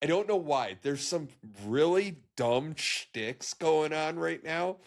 I don't know why. There's some really dumb shticks going on right now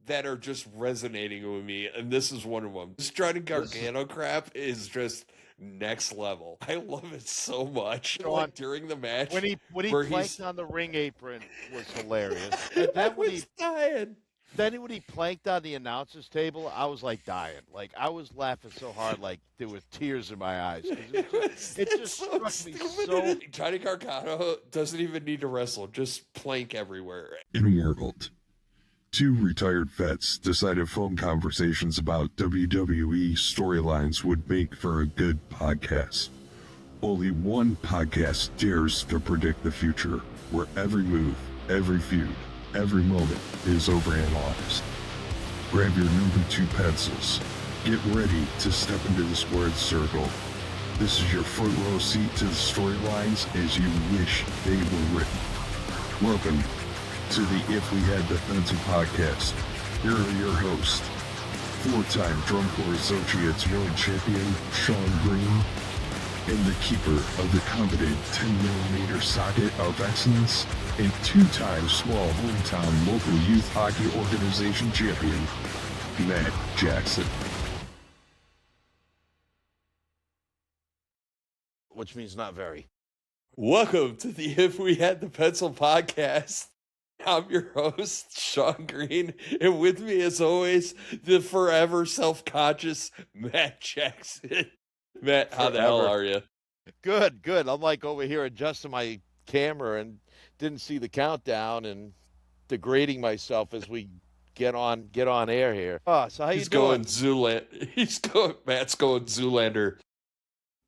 that are just resonating with me, and this is one of them. This Johnny Gargano crap is just next level. I love it so much. Sean, like during the match when he where planked on the ring apron was hilarious. I And then was dying. when he planked on the announcer's table, I was like dying. Like I was laughing so hard, like there were tears in my eyes. It just so struck me so. Johnny Gargano doesn't even need to wrestle, just plank everywhere. In a world, two retired vets decided phone conversations about WWE storylines would make for a good podcast. Only one podcast dares to predict the future, where every move, every feud, every moment is overanalyzed. Grab your number 2 pencils. Get ready to step into the squared circle. This is your front row seat to the storylines as you wish they were written. Welcome to the If We Had the Penta podcast. Here are your hosts, 4-time Drum Corps Associates World Champion Sean Green, and the keeper of the coveted 10mm socket of excellence, and 2-time small hometown local youth hockey organization champion, Matt Jackson. Which means not very. Welcome to the If We Had the Pencil podcast. I'm your host, Sean Green, and with me, as always, the forever self-conscious Matt Jackson. Matt, how the hell are you? Good. I'm like over here adjusting my camera and didn't see the countdown and degrading myself as we get on air here. Oh, so how you doing? Matt's going Zoolander.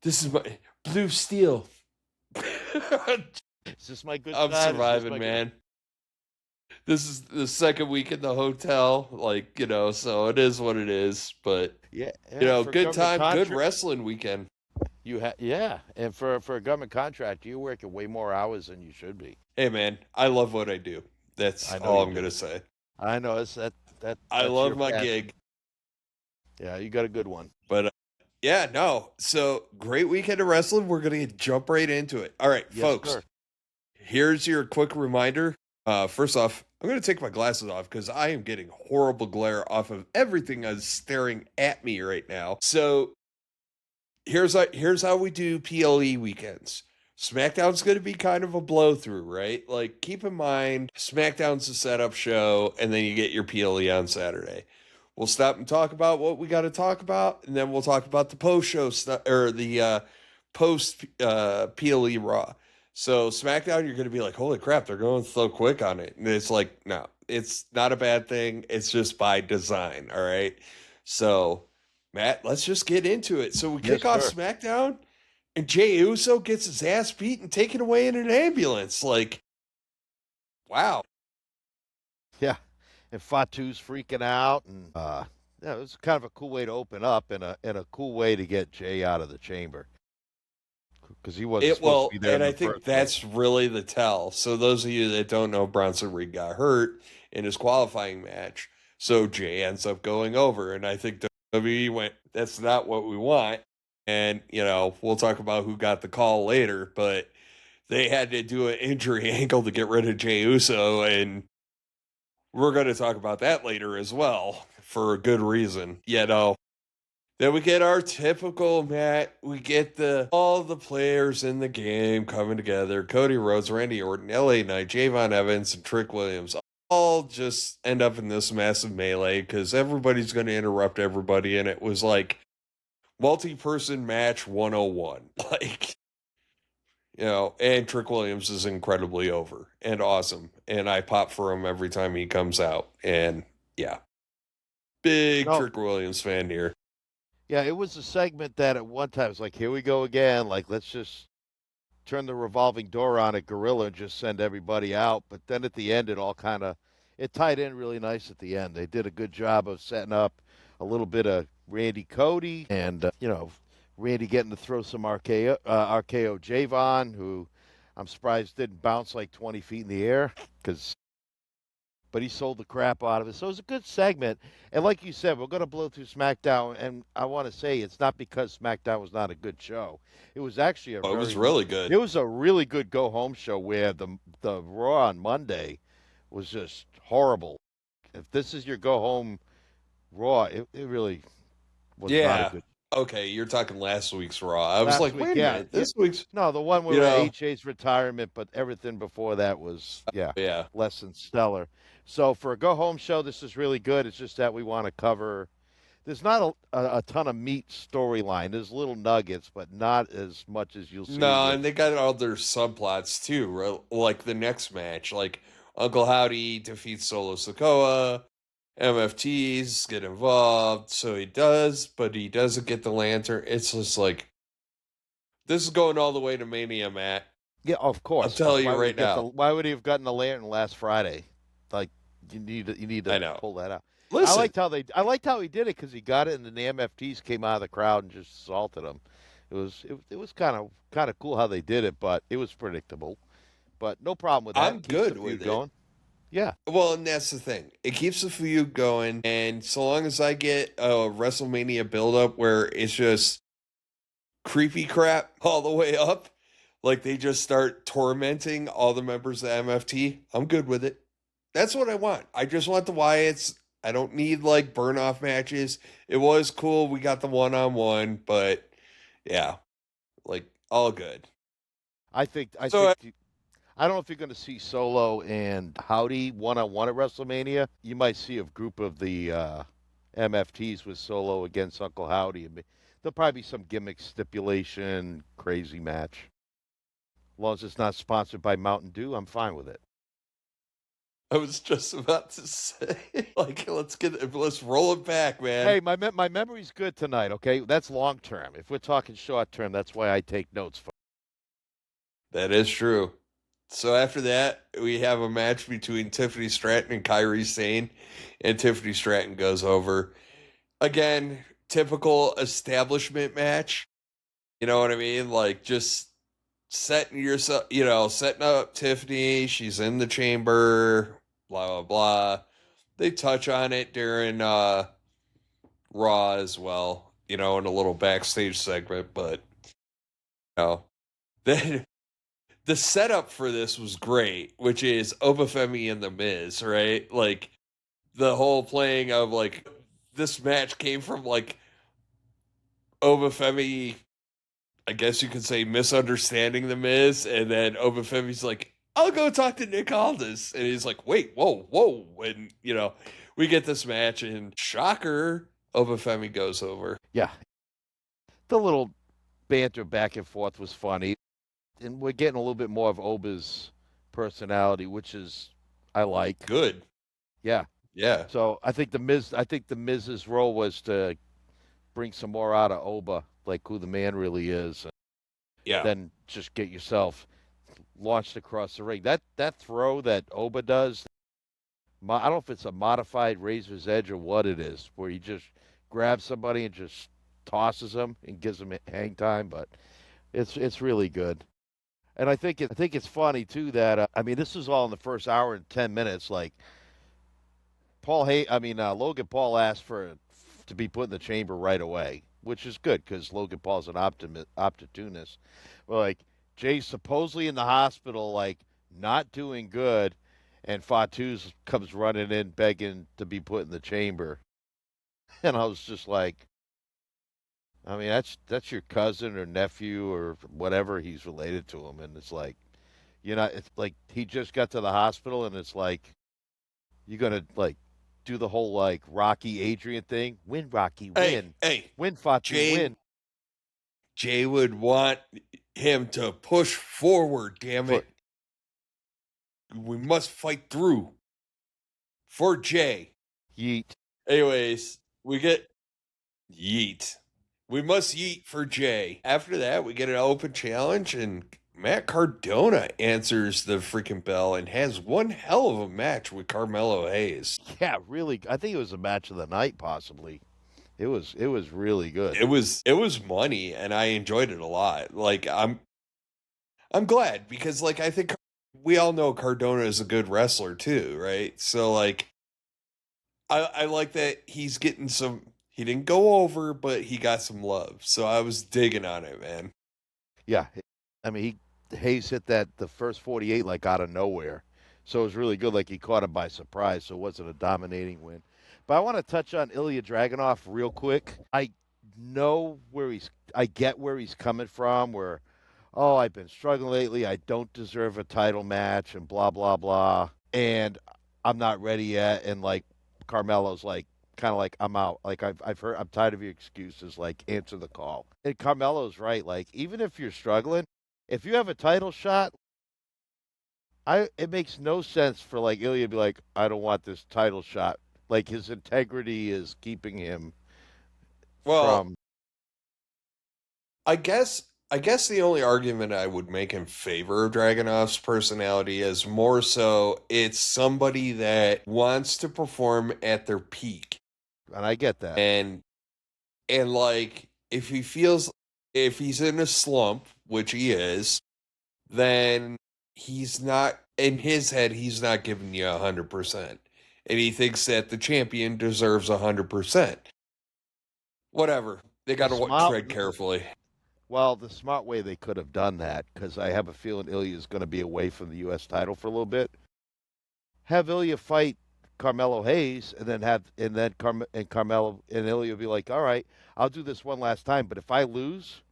This is my blue steel. Is this my good I'm side? surviving, man. This is the second week in the hotel, so it is what it is. But yeah, good time, good wrestling weekend. And for a government contract, you're working way more hours than you should be. Hey, man, I love what I do. That's all I'm gonna say. I know it's that. I love my gig. Yeah, you got a good one. But so great weekend of wrestling. We're gonna jump right into it. All right, folks. Sir. Here's your quick reminder. First off, I'm going to take my glasses off because I am getting horrible glare off of everything that's staring at me right now. So here's how we do PLE weekends. SmackDown's going to be kind of a blow through, right? Like, keep in mind, SmackDown's a setup show, and then you get your PLE on Saturday. We'll stop and talk about what we got to talk about, and then we'll talk about the post-show stuff, or the post-PLE Raw. So SmackDown, you're going to be like, holy crap, they're going so quick on it. And it's like, no, it's not a bad thing. It's just by design, all right? So, Matt, let's just get into it. So we kick off SmackDown, and Jey Uso gets his ass beat and taken away in an ambulance. Like, wow. Yeah, and Fatu's freaking out. And it was kind of a cool way to open up and a cool way to get Jey out of the chamber. Because he wasn't supposed to be there. And I think that's really the tell. So those of you that don't know, Bronson Reed got hurt in his qualifying match. So Jey ends up going over. And I think WWE went, that's not what we want. And, we'll talk about who got the call later. But they had to do an injury angle to get rid of Jey Uso. And we're going to talk about that later as well for a good reason. Then we get our typical, Matt, we get all the players in the game coming together. Cody Rhodes, Randy Orton, LA Knight, Javon Evans, and Trick Williams all just end up in this massive melee because everybody's going to interrupt everybody. And it was like multi-person match 101. And Trick Williams is incredibly over and awesome. And I pop for him every time he comes out. And yeah, big Trick Williams fan here. Yeah, it was a segment that at one time was like, here we go again. Like, let's just turn the revolving door on at Gorilla and just send everybody out. But then at the end, it tied in really nice at the end. They did a good job of setting up a little bit of Randy Cody and, Randy getting to throw some RKO Javon, who I'm surprised didn't bounce like 20 feet in the air because but he sold the crap out of it. So it was a good segment. And like you said, we're going to blow through SmackDown. And I want to say it's not because SmackDown was not a good show. It was actually Oh, it was really good. it was a really good go home show where the Raw on Monday was just horrible. If this is your go home Raw, it really was not a Yeah. good. Okay, you're talking last week's Raw. I was Last like, week, wait a yeah, minute, this week's, no, the one you where know, AJ's retirement, but everything before that was yeah. less than stellar. So for a go home show, this is really good. It's just that we want to cover. There's not a ton of meat storyline. There's little nuggets, but not as much as you'll see No, with. and they got all their subplots too, like the next match, like Uncle Howdy defeats Solo Sikoa, MFTs get involved, so he does, but he doesn't get the lantern. It's just like this is going all the way to Mania, Matt. Yeah, of I'm course. telling you right now. Why would he have gotten the lantern last Friday? Like you need I to know. pull that out. Listen, I liked how he did it because he got it, and then the MFTs came out of the crowd and just assaulted him. It was kind of cool how they did it, but it was predictable. But no problem with that. I'm Keeps the good with feud it. going. Yeah. Well, and that's the thing. It keeps the feud going, and so long as I get a WrestleMania build-up where it's just creepy crap all the way up, like they just start tormenting all the members of MFT, I'm good with it. That's what I want. I just want the Wyatts. I don't need like burn off matches. It was cool. We got the one-on-one, but yeah, like all good. So I don't know if you're going to see Solo and Howdy one on one at WrestleMania. You might see a group of the MFTs with Solo against Uncle Howdy. There'll probably be some gimmick stipulation, crazy match. As long as it's not sponsored by Mountain Dew, I'm fine with it. I was just about to say, like, let's roll it back, man. Hey, my memory's good tonight. Okay, that's long term. If we're talking short term, that's why I take notes. That is true. So after that, we have a match between Tiffany Stratton and Kairi Sane, and Tiffany Stratton goes over. Again, typical establishment match. You know what I mean? Like just setting yourself, setting up Tiffany. She's in the chamber, blah, blah, blah. They touch on it during Raw as well, in a little backstage segment, but, then the setup for this was great, which is Obafemi and The Miz, right? Like the whole playing of like this match came from like Obafemi, I guess you could say, misunderstanding The Miz, and then Obafemi's like, I'll go talk to Nick Aldis, and he's like, wait, whoa, and we get this match, and shocker, Obafemi goes over. Yeah, the little banter back and forth was funny. And we're getting a little bit more of Oba's personality, which is I like. Good. Yeah. Yeah. So I think the Miz's role was to bring some more out of Oba, like who the man really is. Yeah. Then just get yourself launched across the ring. That throw that Oba does, I don't know if it's a modified Razor's Edge or what it is, where he just grabs somebody and just tosses them and gives them hang time, but it's really good. And I think it's funny too that this is all in the first hour and 10 minutes. Like Logan Paul asked to be put in the chamber right away, which is good because Logan Paul's an opportunist. Well, like Jay's supposedly in the hospital, like not doing good, and Fatu's comes running in begging to be put in the chamber, and I was just like, that's your cousin or nephew or whatever he's related to him, and it's like, it's like he just got to the hospital, and it's like, you're gonna like do the whole like Rocky Adrian thing, win Rocky, win, win Fatu, win. Jay would want him to push forward. Damn it, we must fight through for Jay. Yeet. Anyways, we get yeet. We must yeet for Jay. After that, we get an open challenge, and Matt Cardona answers the freaking bell and has one hell of a match with Carmelo Hayes. Yeah, really. I think it was a match of the night, possibly. It was really good. It was money, and I enjoyed it a lot. Like I'm glad because like I think we all know Cardona is a good wrestler too, right? So like, I like that he's getting some. He didn't go over, but he got some love. So I was digging on it, man. Yeah, I mean, Hayes hit the first 48 like out of nowhere, so it was really good. Like he caught him by surprise, so it wasn't a dominating win. But I want to touch on Ilya Dragunov real quick. I get where he's coming from. Where, oh, I've been struggling lately. I don't deserve a title match, and blah blah blah. And I'm not ready yet. And like Carmelo's like, kind of like, I'm out. Like I've heard, I'm tired of your excuses. Like, answer the call. And Carmelo's right. Like, even if you're struggling, if you have a title shot, it makes no sense for like Ilya to be like, I don't want this title shot. Like his integrity is keeping him Well, from. I guess the only argument I would make in favor of Dragonov's personality is more so it's somebody that wants to perform at their peak. And I get that. And like if he's in a slump, which he is, then he's not in his head, he's not giving you 100%. And he thinks that the champion deserves 100%. Whatever. They got to tread carefully. Well, the smart way they could have done that, because I have a feeling Ilya is going to be away from the U.S. title for a little bit. Have Ilya fight Carmelo Hayes, and then Carmelo and Ilya be like, all right, I'll do this one last time, but if I lose,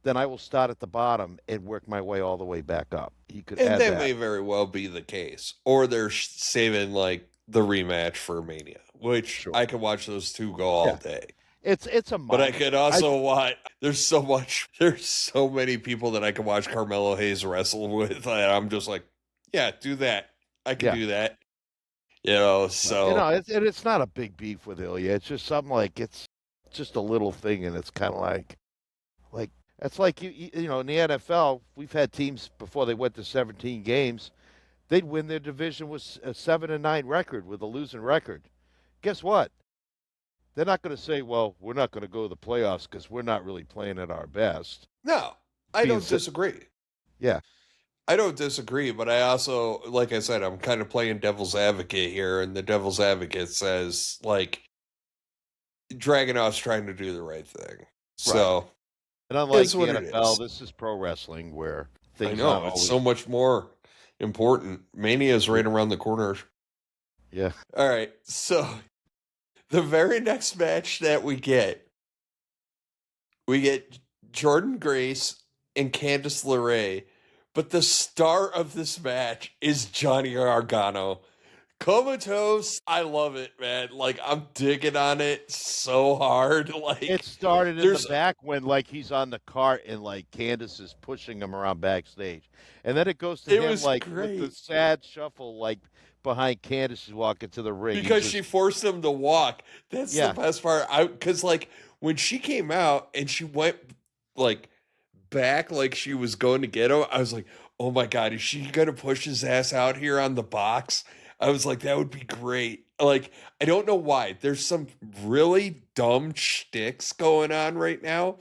then I will start at the bottom and work my way all the way back up. He could And add that that. may very well be the case. Or they're saving like the rematch for Mania, which Sure. I could watch those two go all day. It's a But I could also watch. There's so many people that I can watch Carmelo Hayes wrestle with, and I'm just like, yeah, do that. I can do that. So it's not a big beef with Ilya. It's just something like it's just a little thing, and it's kind of like it's like you know in the NFL we've had teams before they went to 17 games, they'd win their division with a 7-9 record with a losing record. Guess what? They're not going to say, well, we're not going to go to the playoffs because we're not really playing at our best. No, I don't disagree. Yeah. I don't disagree, but I also, like I said, I'm kind of playing devil's advocate here, and the devil's advocate says, like, Dragunov's trying to do the right thing. Right. So, and unlike the NFL, this is pro wrestling where things it's so much more important. Mania is right around the corner. Yeah. All right, so the very next match that we get Jordynne Grace and Candice LeRae, but the star of this match is Johnny Gargano. Comatose, I love it, man. Like, I'm digging on it so hard. Like, it started in the back when like he's on the cart and like Candice is pushing him around backstage, and then it goes to him like with the sad shuffle like behind Candice is walking to the ring because she forced him to walk. That's the best part. Because like when she came out and she went like back like she was going to get him, I was like, oh my god, is she gonna push his ass out here on the box? I was like, that would be great. Like, I don't know why. There's some really dumb shticks going on right now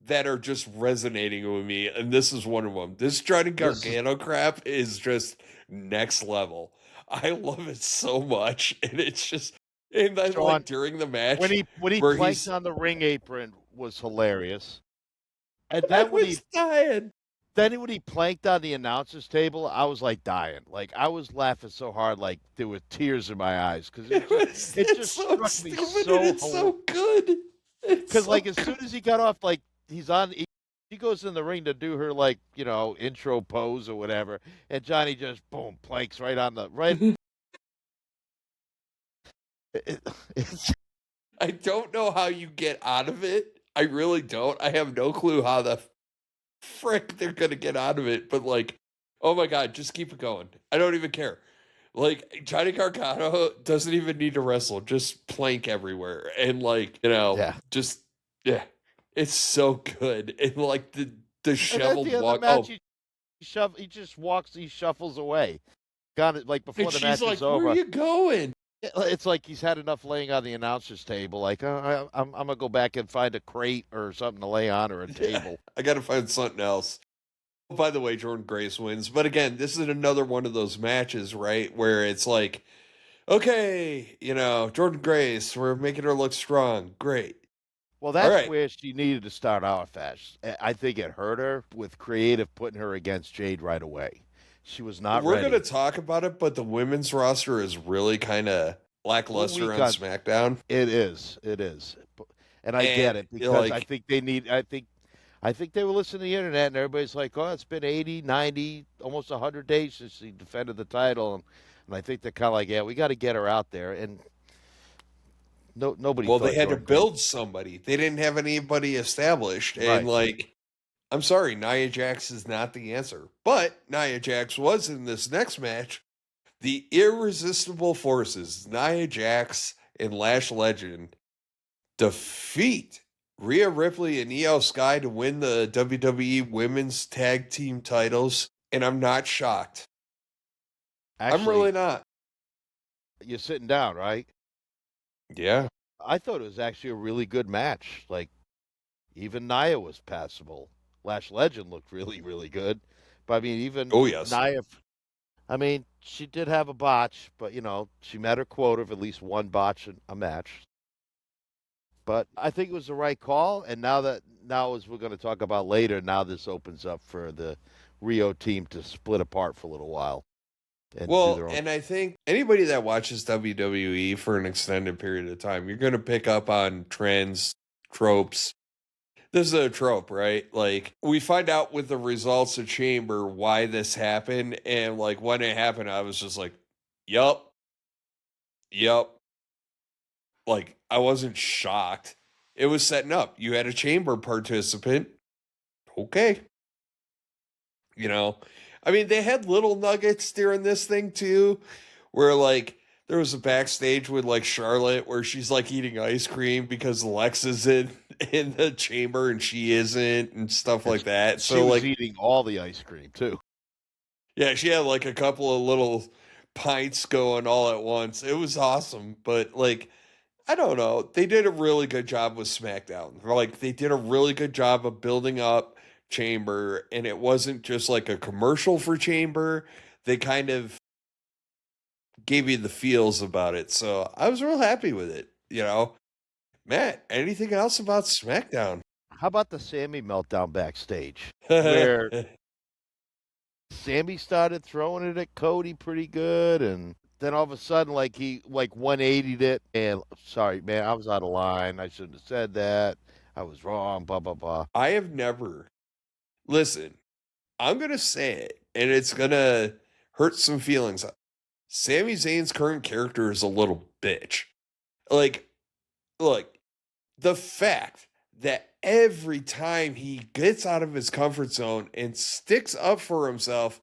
that are just resonating with me, and this is one of them. This Johnny Gargano crap is just next level. I love it so much, and it's just, and then Sean, like during the match when he planked on the ring apron was hilarious, and then when he planked on the announcer's table, I was like dying. Like I was laughing so hard, like there were tears in my eyes because it just struck me so good. Because like as soon as he got off, like he's on. He goes in the ring to do her like intro pose or whatever, and Johnny just boom planks right on the right. I don't know how you get out of it. I really don't. I have no clue how the frick they're gonna get out of it. But like, oh my god, just keep it going. I don't even care. Like Johnny Gargano doesn't even need to wrestle. Just plank everywhere and like just. It's so good. And like the shoveled walk. He just walks. He shuffles away. Got it. Like before the match is over. Where are you going? It's like he's had enough laying on the announcer's table. Like I'm gonna go back and find a crate or something to lay on or a table. I gotta find something else. by the way, Jordan Grace wins. But again, this is another one of those matches, right? Where it's like, okay, Jordan Grace, we're making her look strong. Great. Well, All that's right. where she needed to start out fast. I think it hurt her with creative putting her against Jade right away. She was not We're ready. going to talk about it, but the women's roster is really kind of lackluster on SmackDown. It is. And I get it because I think they need. I think they were listening to the internet and everybody's like, oh, it's been 80, 90, almost 100 days since he defended the title. And I think they're kind of like, yeah, we got to get her out there. And nobody. Well, they had to build somebody. They didn't have anybody established. And I'm sorry, Nia Jax is not the answer. But Nia Jax was in this next match. The irresistible forces, Nia Jax and Lash Legend, defeat Rhea Ripley and Io Sky to win the WWE Women's Tag Team titles, and I'm not shocked. Actually, I'm really not. You're sitting down, right? Yeah. I thought it was actually a really good match. Like, even Nia was passable. Lash Legend looked really, really good. But, I mean, even Nia, I mean, she did have a botch, but, she met her quota of at least one botch in a match. But I think it was the right call, and now as we're going to talk about later, now this opens up for the Rio team to split apart for a little while. And I think anybody that watches WWE for an extended period of time, you're going to pick up on trends, tropes. This is a trope, right? Like, we find out with the results of Chamber why this happened, and like when it happened, I was just like, yup. Like, I wasn't shocked. It was setting up. You had a Chamber participant. Okay. I mean, they had little nuggets during this thing too, where like there was a backstage with like Charlotte where she's like eating ice cream because Lex is in the Chamber and she isn't and stuff like that. She was eating all the ice cream too. Yeah, she had like a couple of little pints going all at once. It was awesome, but like, I don't know. They did a really good job with SmackDown. Like, they did a really good job of building up Chamber, and it wasn't just like a commercial for Chamber. They kind of gave you the feels about it. So I was real happy with it, Matt, anything else about SmackDown? How about the Sammy meltdown backstage? Where Sammy started throwing it at Cody pretty good, and then all of a sudden, he 180'd it, and sorry, man, I was out of line. I shouldn't have said that. I was wrong, blah, blah, blah. I have never... Listen, I'm going to say it, and it's going to hurt some feelings. Sami Zayn's current character is a little bitch. Like, look, the fact that every time he gets out of his comfort zone and sticks up for himself,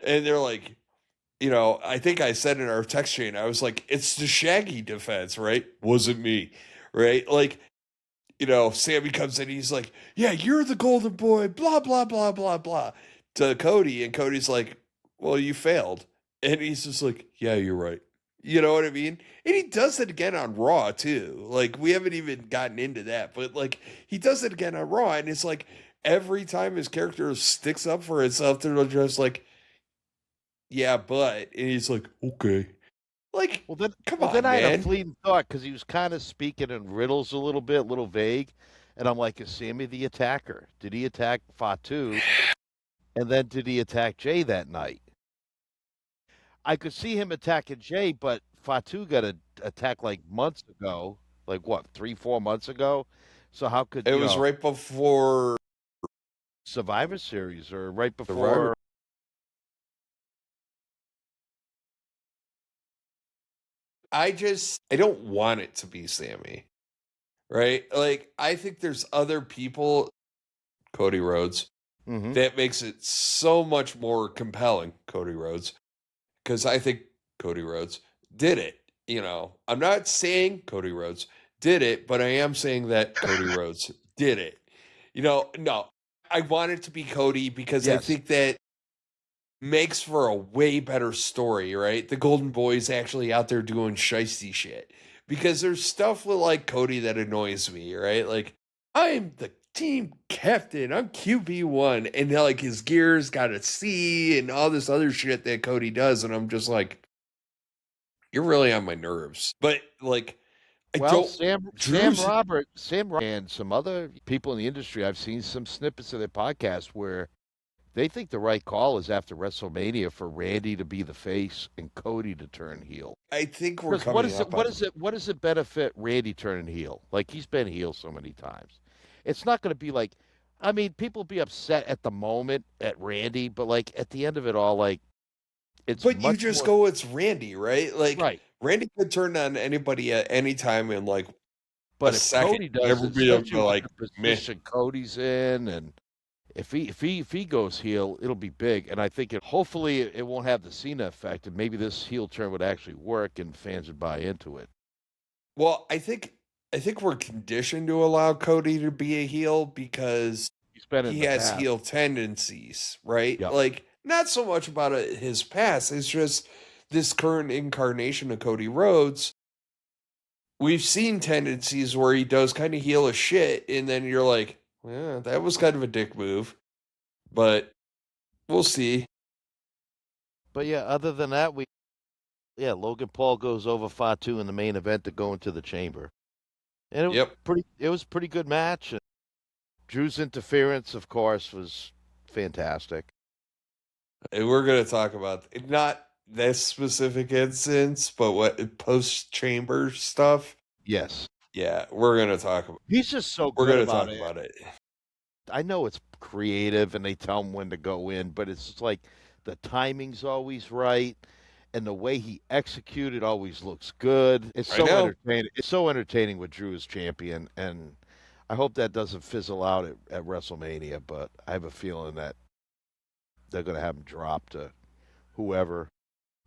and they're like, I think I said in our text chain, I was like, it's the Shaggy defense, right? Wasn't me, right? Like, Sammy comes in, he's like, yeah, you're the golden boy, blah, blah, blah, blah, blah, to Cody. And Cody's like, well, you failed. And he's just like, yeah, you're right. You know what I mean? And he does it again on Raw, too. Like, we haven't even gotten into that, but, like, he does it again on Raw. And it's like, every time his character sticks up for himself, they're just like, yeah, but. And he's like, okay. Like, come on, then I man. had a fleeting thought because he was kind of speaking in riddles a little bit, a little vague. And I'm like, is Sammy the attacker? Did he attack Fatu? And then did he attack Jay that night? I could see him attacking Jay, but Fatu got attacked like months ago. Like what, 3-4 months ago? So how could... It was right before... Survivor Series or right before... I don't want it to be Sammy, right? Like, I think there's other people, Cody Rhodes, that makes it so much more compelling, Cody Rhodes, because I think Cody Rhodes did it. I'm not saying Cody Rhodes did it, but I am saying that Cody Rhodes did it. No, I want it to be Cody because I think that makes for a way better story, right? The Golden Boy's actually out there doing shiesty shit. Because there's stuff with like Cody that annoys me, right? Like, I'm the team captain. I'm QB1. And like his gear's got a C and all this other shit that Cody does. And I'm just like, you're really on my nerves. But like, Well, Sam Roberts, and some other people in the industry, I've seen some snippets of their podcast where they think the right call is after WrestleMania for Randy to be the face and Cody to turn heel. I think we're Because coming what does it benefit Randy turning heel? Like he's been heel so many times. It's not going to be like, I mean, people be upset at the moment at Randy, but like at the end of it all, like it's But you much just more, go, it's Randy, right? Like right. Randy could turn on anybody at any time in like a But if second. Cody does, Everybody will especially go with like, the meh. position Cody's in, and if he goes heel, it'll be big. And I think hopefully it won't have the Cena effect, and maybe this heel turn would actually work, and fans would buy into it. Well, I think we're conditioned to allow Cody to be a heel because He's been in he the has past. heel tendencies, right? Yep. Like not so much about his past. It's just this current incarnation of Cody Rhodes. We've seen tendencies where he does kind of heel a shit, and then you're like, yeah, that was kind of a dick move. But we'll see. But yeah, other than that, Logan Paul goes over Fatu in the main event to go into the chamber, and it was a pretty good match. And Drew's interference, of course, was fantastic. And we're going to talk about not this specific instance, but what post chamber stuff. Yes. Yeah, we're going to talk about. He's just so We're good going to about talk it. about it. I know it's creative and they tell him when to go in, but it's just like the timing's always right and the way he executed always looks good. It's so entertaining. It's so entertaining with Drew as champion, and I hope that doesn't fizzle out at WrestleMania, but I have a feeling that they're going to have him drop to whoever.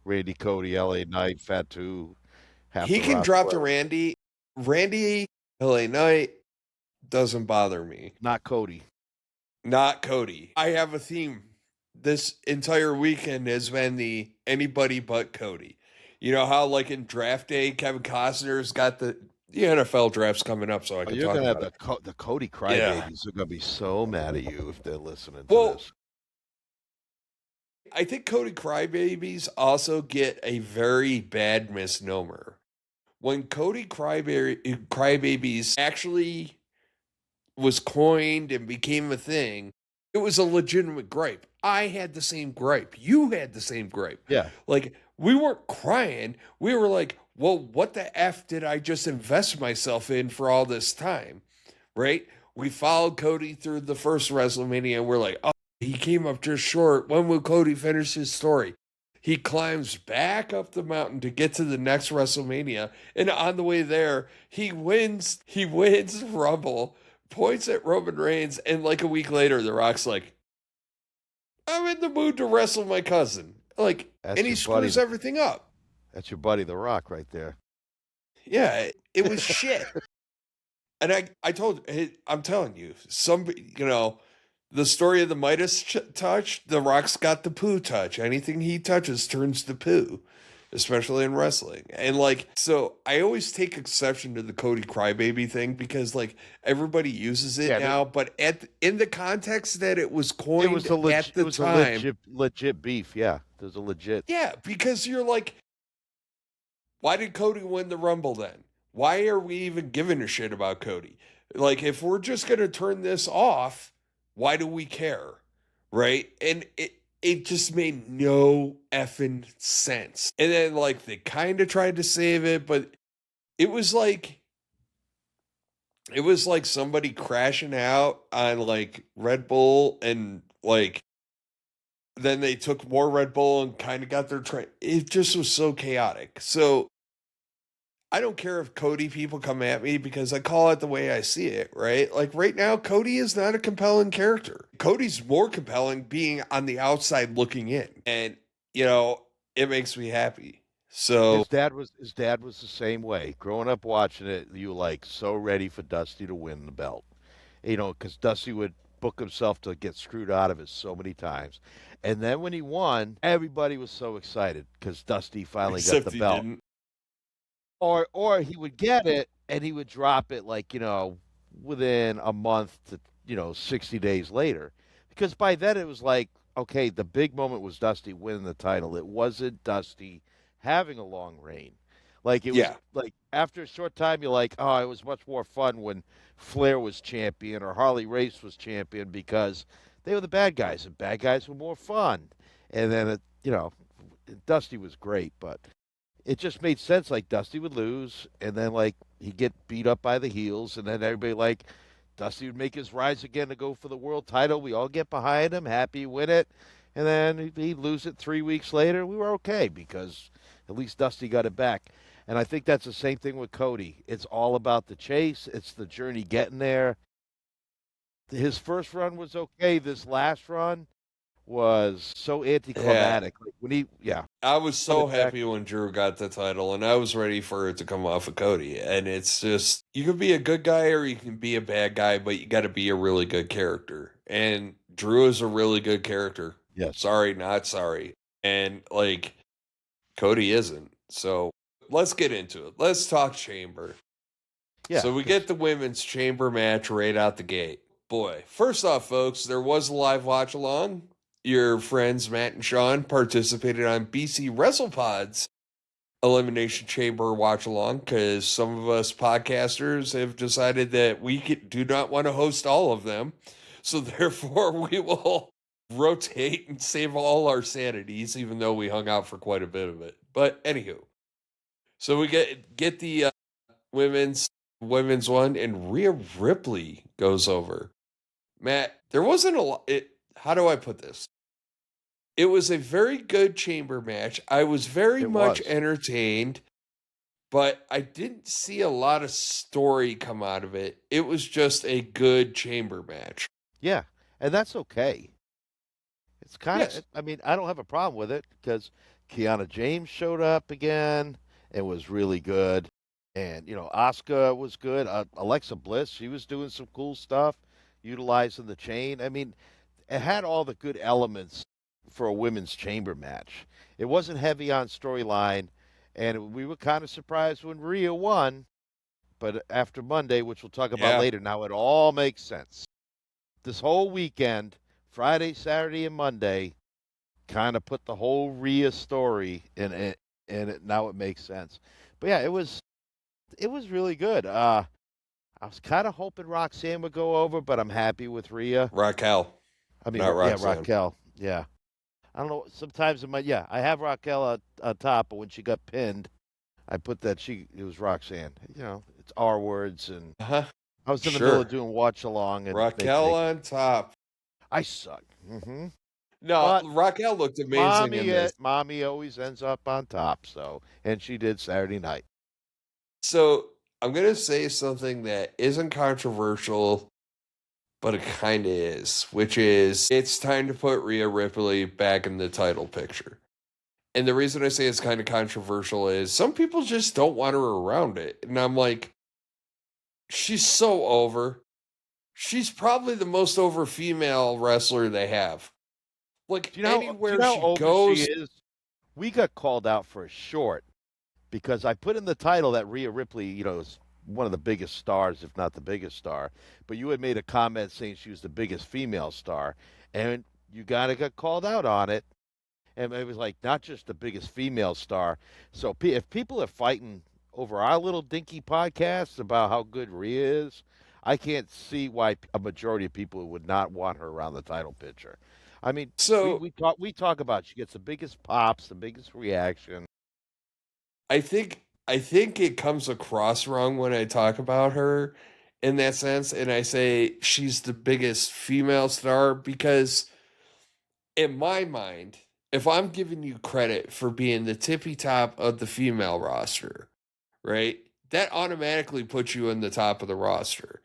Randy, Cody, LA Knight, Fatu. He can drop to Randy. Randy, LA Knight doesn't bother me. Not Cody. Not Cody. I have a theme. This entire weekend has been the anybody but Cody. You know how, like in draft day, Kevin Costner's got the NFL draft's coming up, so I can you're talk gonna about have the Cody crybabies are gonna be so mad at you if they're listening to this. I think Cody crybabies also get a very bad misnomer. When Cody crybabies actually was coined and became a thing, it was a legitimate gripe. I had the same gripe. You had the same gripe. Yeah. Like, we weren't crying. We were like, well, what the F did I just invest myself in for all this time? Right? We followed Cody through the first WrestleMania and we're like, oh, he came up just short. When will Cody finish his story? He climbs back up the mountain to get to the next WrestleMania. And on the way there, he wins Rumble, points at Roman Reigns, and like a week later, The Rock's like, I'm in the mood to wrestle my cousin. Like, and he screws everything up. That's your buddy, The Rock, right there. Yeah, it was shit. And I'm telling you, the story of the Midas touch, The Rock's got the poo touch. Anything he touches turns to poo, especially in wrestling. And like, so I always take exception to the Cody crybaby thing because like everybody uses it now, but in the context that it was coined at the time, legit beef. Yeah, there's a legit. Yeah, because you're like, why did Cody win the Rumble then? Why are we even giving a shit about Cody? Like, if we're just gonna turn this off, why do we care? Right? And it just made no effing sense. And then like they kind of tried to save it, but it was like somebody crashing out on like Red Bull and like then they took more Red Bull and kind of got their train. It just was so chaotic. So I don't care if Cody people come at me because I call it the way I see it, right? Like right now, Cody is not a compelling character. Cody's more compelling being on the outside looking in. And, it makes me happy. So his dad was the same way. Growing up watching it, you like so ready for Dusty to win the belt. Because Dusty would book himself to get screwed out of it so many times. And then when he won, everybody was so excited because Dusty finally got the belt. Didn't. Or he would get it and he would drop it like, within a month to 60 days later. Because by then it was like, okay, the big moment was Dusty winning the title. It wasn't Dusty having a long reign. Like it was Yeah. like after a short time, you're like, oh, it was much more fun when Flair was champion or Harley Race was champion because they were the bad guys, and bad guys were more fun. And then Dusty was great, but it just made sense. Like Dusty would lose, and then like he'd get beat up by the heels, and then everybody like Dusty would make his rise again to go for the world title. We all get behind him, happy, win it, and then he'd lose it 3 weeks later. We were okay because at least Dusty got it back. And I think that's the same thing with Cody. It's all about the chase. It's the journey getting there. His first run was okay. This last run was so anticlimactic. Like when I was won so it back. happy when Drew got the title, and I was ready for it to come off of Cody. And it's just, you can be a good guy or you can be a bad guy, but you got to be a really good character. And Drew is a really good character. Yes. Sorry, not sorry. And like, Cody isn't. So let's get into it. Let's talk Chamber. Yeah. So we get the women's Chamber match right out the gate. Boy, first off, folks, there was a live watch along. Your friends Matt and Sean participated on BC WrestlePod's Elimination Chamber watch along because some of us podcasters have decided that we do not want to host all of them. So therefore, we will rotate and save all our sanities, even though we hung out for quite a bit of it. But anywho, so we get the women's one, and Rhea Ripley goes over. Matt, there wasn't a lot. How do I put this? It was a very good chamber match. I was very much entertained, but I didn't see a lot of story come out of it. It was just a good chamber match. Yeah, and that's okay. It's kind of, Yes. I mean, I don't have a problem with it because Kiana James showed up again and was really good. And, Asuka was good. Alexa Bliss, she was doing some cool stuff, utilizing the chain. I mean, it had all the good elements for a women's chamber match. It wasn't heavy on storyline, and we were kind of surprised when Rhea won. But after Monday, which we'll talk about Yeah. later, now it all makes sense. This whole weekend, Friday, Saturday, and Monday, kind of put the whole Rhea story in it, and now it makes sense. But yeah, it was really good. I was kind of hoping Roxanne would go over, but I'm happy with Rhea. Raquel. I mean, Not yeah, Roxanne. Raquel. Yeah, I don't know. Sometimes I have Raquel on top, but when she got pinned, I put that it was Roxanne. It's our words, and Uh-huh. I was in the middle of doing watch along, and Raquel on top. I suck. Mm-hmm. No, But Raquel looked amazing in this. Mommy always ends up on top, and she did Saturday night. So I'm going to say something that isn't controversial, but it kind of is, which is it's time to put Rhea Ripley back in the title picture. And the reason I say it's kind of controversial is some people just don't want her around it. And I'm like, she's so over. She's probably the most over female wrestler they have. Like, anywhere she goes. She is? We got called out for a short because I put in the title that Rhea Ripley, is one of the biggest stars, if not the biggest star. But you had made a comment saying she was the biggest female star, and you got called out on it. And it was like not just the biggest female star. So if people are fighting over our little dinky podcast about how good Rhea is, I can't see why a majority of people would not want her around the title picture. I mean, So we talk about she gets the biggest pops, the biggest reaction. I think it comes across wrong when I talk about her in that sense, and I say she's the biggest female star because in my mind, if I'm giving you credit for being the tippy top of the female roster, right? That automatically puts you in the top of the roster,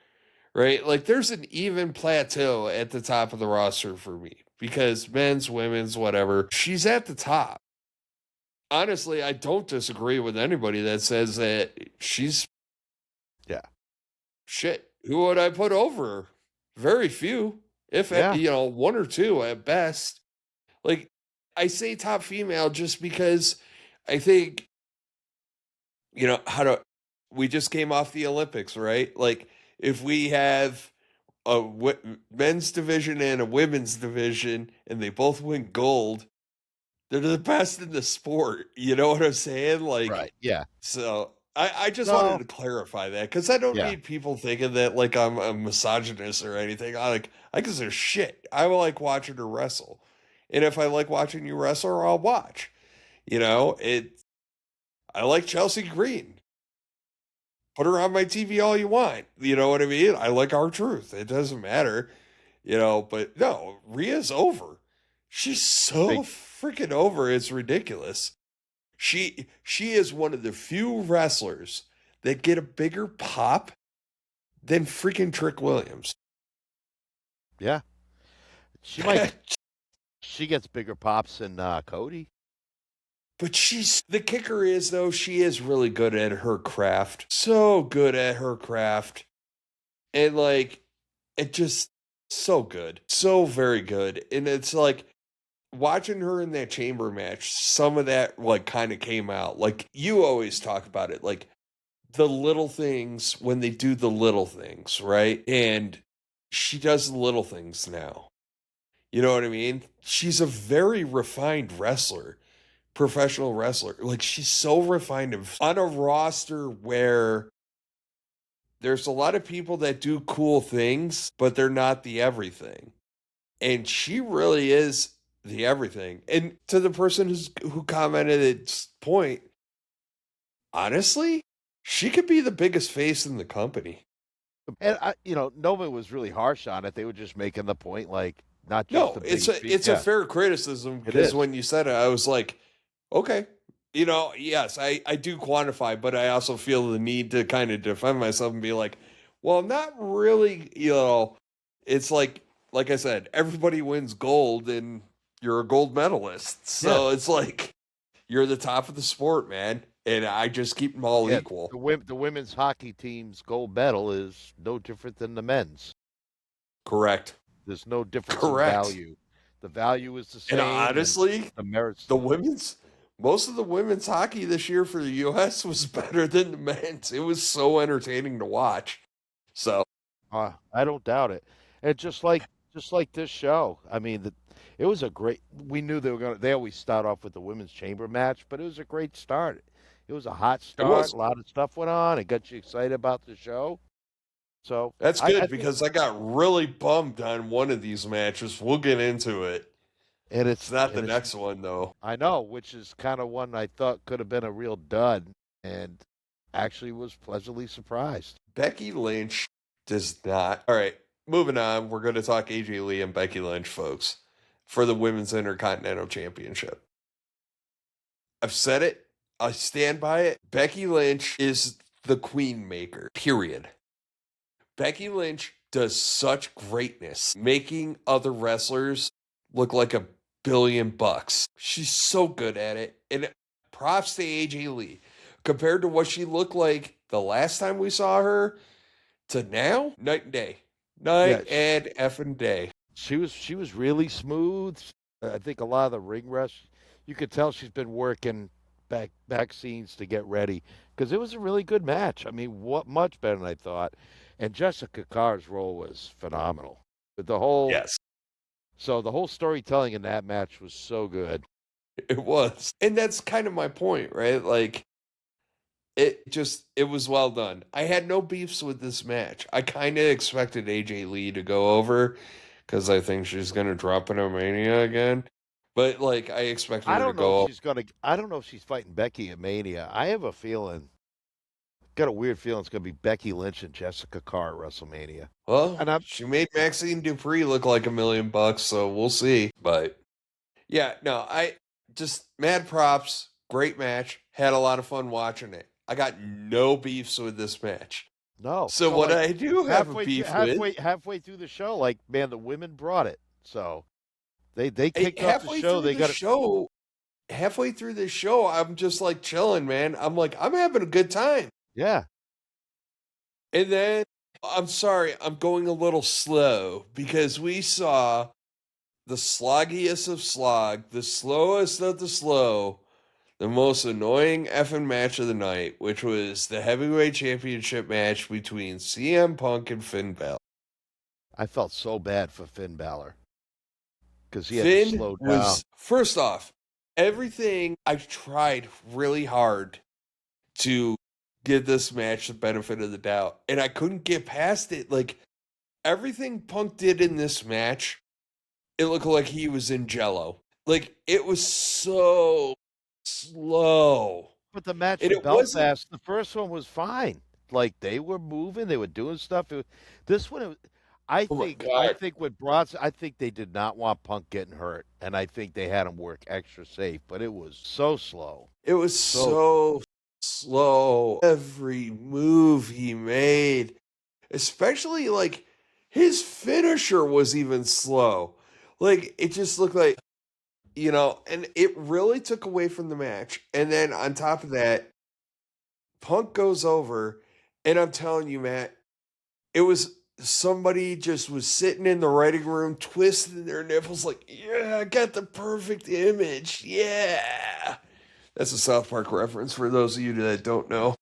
right? Like there's an even plateau at the top of the roster for me because men's, women's, whatever, she's at the top. Honestly, I don't disagree with anybody that says that she's shit. Who would I put over her? Very few, if one or two at best. Like I say top female just because I think we just came off the Olympics, right? Like if we have men's division and a women's division, and they both win gold. They're the best in the sport. You know what I'm saying? Like, Right. Yeah. so I just No. wanted to clarify that because I don't Yeah. need people thinking that like I'm a misogynist or anything. I consider shit. I like watching her wrestle, and if I like watching you wrestle, I'll watch. You know, I like Chelsea Green. Put her on my TV all you want. You know what I mean? I like R-Truth. It doesn't matter. You know, but no, Rhea's over. She's so freaking over. It's ridiculous. She is one of the few wrestlers that get a bigger pop than freaking Trick Williams. Yeah. She gets bigger pops than Cody. But the kicker is though, she is really good at her craft. So good at her craft. And like, it just so good. So very good. And it's like watching her in that chamber match, some of that like kind of came out. Like you always talk about it, like the little things when they do the little things, right? And she does the little things now. You know what I mean? She's a very refined wrestler. Professional wrestler. Like she's so refined on a roster where there's a lot of people that do cool things, but they're not the everything. And she really is the everything. And to the person who commented at its point, honestly, she could be the biggest face in the company. And nobody was really harsh on it. They were just making the point, like not just it's a fair criticism because when you said it, I was like, okay, yes, I do quantify, but I also feel the need to kind of defend myself and be like, well, not really, it's like I said, everybody wins gold and you're a gold medalist. So it's like, you're the top of the sport, man. And I just keep them all equal. The women's hockey team's gold medal is no different than the men's. Correct. There's no difference in value. The value is the same. And honestly, the merits. Most of the women's hockey this year for the U.S. was better than the men's. It was so entertaining to watch. So, I don't doubt it. And just like this show, I mean, it was a great. We knew they were going to. They always start off with the women's chamber match, but it was a great start. It was a hot start. A lot of stuff went on. It got you excited about the show. So that's good because I got really bummed on one of these matches. We'll get into it. And it's not the next one, though. I know, which is kind of one I thought could have been a real dud, and actually was pleasantly surprised. Becky Lynch does not. All right, moving on. We're going to talk AJ Lee and Becky Lynch, folks, for the Women's Intercontinental Championship. I've said it. I stand by it. Becky Lynch is the queen maker, period. Becky Lynch does such greatness, making other wrestlers look like $1 billion. She's so good at it. And props to AJ Lee. Compared to what she looked like the last time we saw her to now, night and day. Night and effing day. She was really smooth. I think a lot of the ring rust, you could tell she's been working back scenes to get ready because it was a really good match. I mean, much better than I thought. And Jessica Carr's role was phenomenal. But the whole So the whole storytelling in that match was so good. It was. And that's kind of my point, right? Like, it was well done. I had no beefs with this match. I kind of expected AJ Lee to go over because I think she's going to drop in a Mania again. But, like, I expected her to go. I don't know if she's fighting Becky at Mania. I have a feeling. Got a weird feeling it's going to be Becky Lynch and Jessica Carr at WrestleMania. Well, she made Maxine Dupree look like $1 million, so we'll see. But yeah, no, I just mad props. Great match. Had a lot of fun watching it. I got no beefs with this match. No. So what I do have a beef with halfway through the show, like, man, the women brought it. So they kicked off the show. They got show. Halfway through this show, I'm just like chilling, man. I'm like, I'm having a good time. Yeah. And then, I'm sorry, I'm going a little slow because we saw the sloggiest of slog, the slowest of the slow, the most annoying effing match of the night, which was the heavyweight championship match between CM Punk and Finn Balor. I felt so bad for Finn Balor because he had to Finn slow down. was, first off, everything I tried really hard to give this match the benefit of the doubt, and I couldn't get past it. Like, everything Punk did in this match, it looked like he was in Jello. Like, it was so slow. But the match And from it wasn't, Belfast, the first one was fine. Like they were moving, they were doing stuff. This one, I oh my think, I God. think with Bronson, I think they did not want Punk getting hurt, and I think they had him work extra safe. But it was so slow. It was So so slow. Every move he made, especially like his finisher was even slow. Like, it just looked like, and it really took away from the match. And then on top of that, Punk goes over, and I'm telling you, Matt, it was somebody just was sitting in the writing room, twisting their nipples, like, yeah, I got the perfect image. Yeah. That's a South Park reference for those of you that don't know.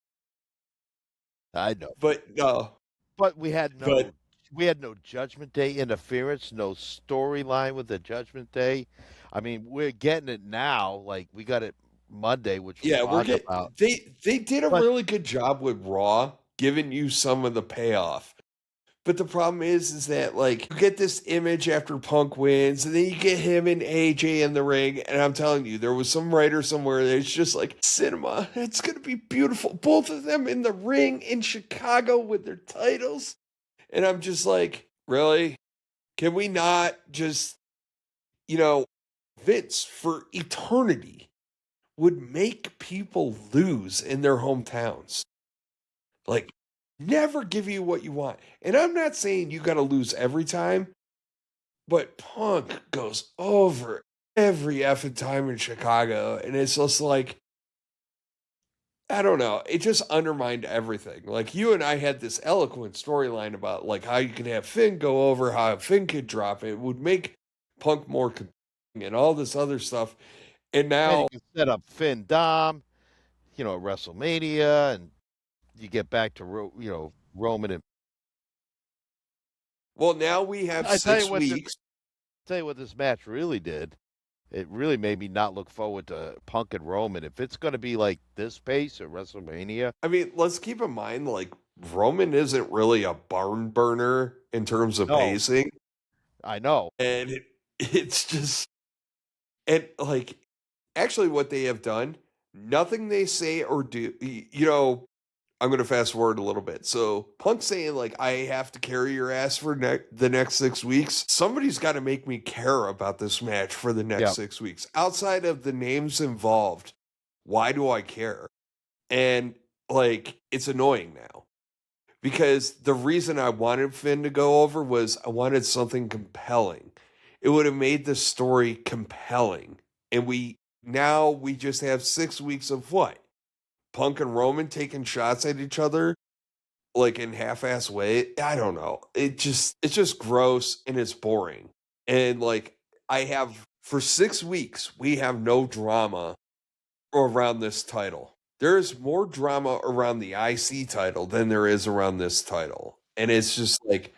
I know, But no, but but we had no Judgment Day interference, no storyline with the Judgment Day. I mean, we're getting it now. Like we got it Monday, which we'll yeah, talk about. they did a But really good job with Raw, giving you some of the payoff. But the problem is that like you get this image after Punk wins, and then you get him and AJ in the ring, and I'm telling you, there was some writer somewhere that's just like cinema. It's gonna be beautiful. Both of them in the ring in Chicago with their titles, and I'm just like, really? Can we not just, you know, Vince for eternity would make people lose in their hometowns? Like, never give you what you want. And I'm not saying you got to lose every time, but Punk goes over every effing time in Chicago. And it's just like, I don't know. It just undermined everything. Like, you and I had this eloquent storyline about like how you could have Finn go over, how Finn could drop it. It would make Punk more compelling and all this other stuff. And and you now, can set up Finn Dom, at WrestleMania, and you get back to Roman and well, now we have I tell you 6 what the weeks. tell you what this match really did. It really made me not look forward to Punk and Roman. If it's going to be like this pace at WrestleMania, I mean, let's keep in mind, like, Roman isn't really a barn burner in terms of no, pacing. I know. And it's just, and like, actually, what they have done, nothing they say or do, I'm going to fast forward a little bit. So, Punk saying, like, I have to carry your ass for the next 6 weeks. Somebody's got to make me care about this match for the next Yeah. 6 weeks. Outside of the names involved, why do I care? And, like, it's annoying now. Because the reason I wanted Finn to go over was I wanted something compelling. It would have made the story compelling. And we just have 6 weeks of what? Punk and Roman taking shots at each other like in half-ass way. I don't know. It's just gross and it's boring. And like for 6 weeks, we have no drama around this title. There's more drama around the IC title than there is around this title. And it's just like,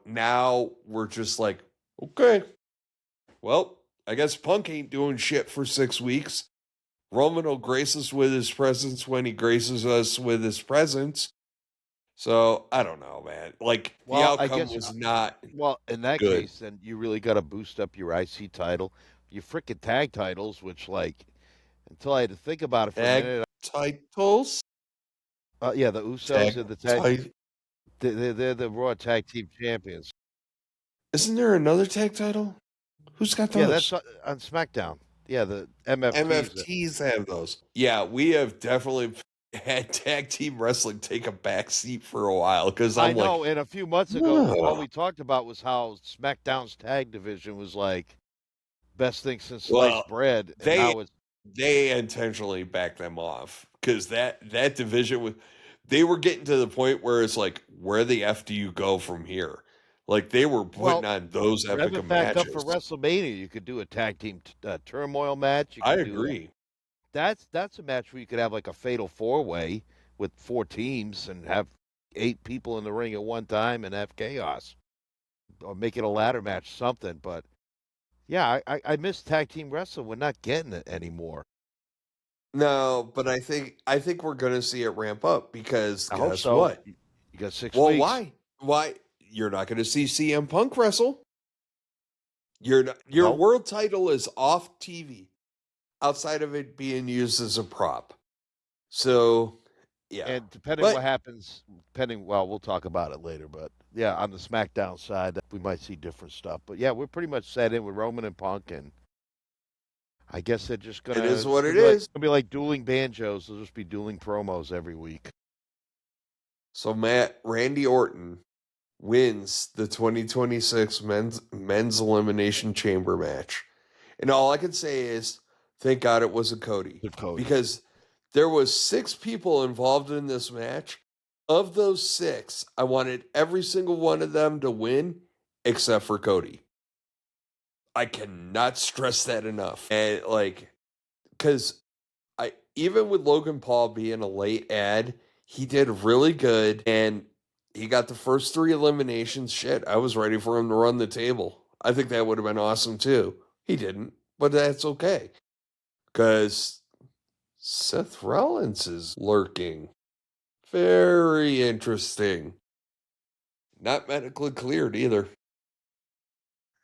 now we're just like, okay, well, I guess Punk ain't doing shit for 6 weeks. Roman will grace us with his presence when he graces us with his presence. So I don't know, man. Like, the Well, I outcome guess. was not Well, in that good. case, then you really got to boost up your IC title, your frickin' tag titles, which like until I had to think about it for a Tag minute. titles? Yeah, the Usos Tag are the tit- they're the Raw Tag Team Champions. Isn't there another tag title? Who's got Yeah, those? that's on SmackDown. Yeah, the MFTs. MFTs have those. Yeah, we have definitely had tag team wrestling take a back seat for a while because I I'm like, know. And a few months ago, all oh, we talked about was how SmackDown's tag division was like best thing since well, sliced bread, and they now it's they intentionally backed them off because that division was they were getting to the point where it's like, where the f do you go from here? Like, they were putting well, on those rev epic it back up for matches. WrestleMania. You could do a tag team turmoil match. You I could do agree. that's a match where you could have like a fatal four way with four teams and have 8 people in the ring at one time and have chaos. or make it a ladder match, something. But yeah, I miss tag team wrestling. We're not getting it anymore. No, but I think we're gonna see it ramp up because I hope guess so. what? You got 6 Well, weeks. why? Why you're not gonna see CM Punk wrestle? You're not, your No. world title is off TV outside of it being used as a prop. So yeah. And depending But what happens, well, we'll talk about it later. But yeah, on the SmackDown side, we might see different stuff. But yeah, we're pretty much set in with Roman and Punk, and I guess they're just it is it's what gonna it be like is. it's gonna be like dueling banjos. They'll just be dueling promos every week. So Randy Orton wins the 2026 men's elimination chamber match. And all I can say is thank God it wasn't Cody. With Cody. Because there was 6 people involved in this match. Of those 6, I wanted every single one of them to win except for Cody. I cannot stress that enough. And cuz I even with Logan Paul being a late ad, he did really good and he got the first 3 eliminations. Shit, I was ready for him to run the table. I think that would have been awesome too. He didn't, but that's okay. Cuz Seth Rollins is lurking. Very interesting. Not medically cleared either.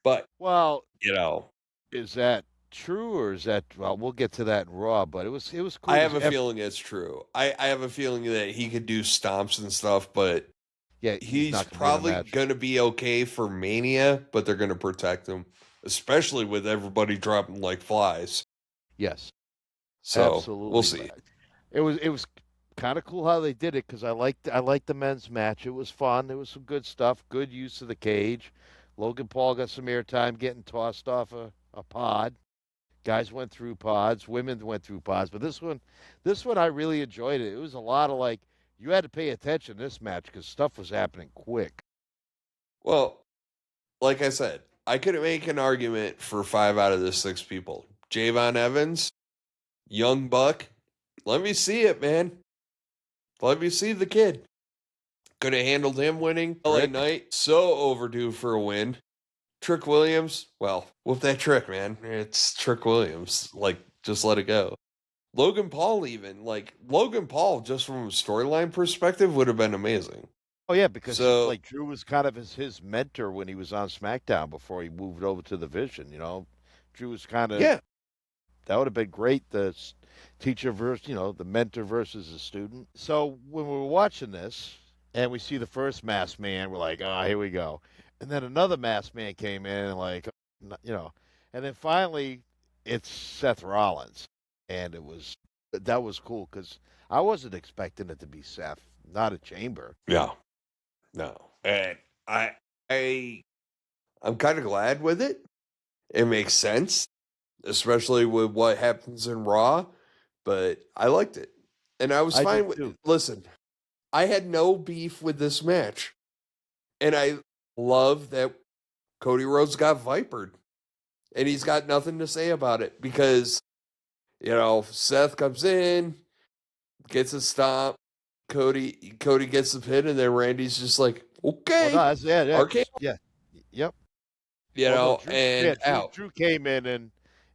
But, Well, you know, is that true or is that? Well, we'll get to that in Raw. But it was cool. I have a feeling it's true. I have a feeling that he could do stomps and stuff, but Yeah, he's not gonna be in the probably match. going to be okay for Mania, but they're going to protect him, especially with everybody dropping like flies. Yes, So absolutely. we'll see. It was kind of cool how they did it because I liked the men's match. It was fun. There was some good stuff. Good use of the cage. Logan Paul got some airtime getting tossed off a pod. Guys went through pods. Women went through pods. But this one I really enjoyed it. It was a lot of like you had to pay attention to this match because stuff was happening quick. Well, like I said, I could make an argument for 5 out of the 6 people. Javon Evans, Young Buck. Let me see it, man. Let me see the kid. Could have handled him winning. LA Knight, so overdue for a win. Trick Williams, well, with that trick, man. It's Trick Williams. Just let it go. Logan Paul, even. Logan Paul, just from a storyline perspective, would have been amazing. Oh yeah, because So, Drew was kind of his mentor when he was on SmackDown before he moved over to the Vision. Drew was kind of yeah. that would have been great. The teacher versus the mentor versus the student. So when we were watching this and we see the first masked man, we're like, oh, here we go. And then another masked man came in and and then finally it's Seth Rollins, and that was cool because I wasn't expecting it to be Seth, not a Chamber. Yeah. No. And I'm kind of glad with it. It makes sense, especially with what happens in Raw, but I liked it. And I was I fine did with too. Listen, I had no beef with this match. And I love that Cody Rhodes got vipered. And he's got nothing to say about it because, Seth comes in, gets a stomp, Cody gets the pin, and then Randy's just like, okay, Well, no, yeah, RKO. yeah, yep. And out. Drew came in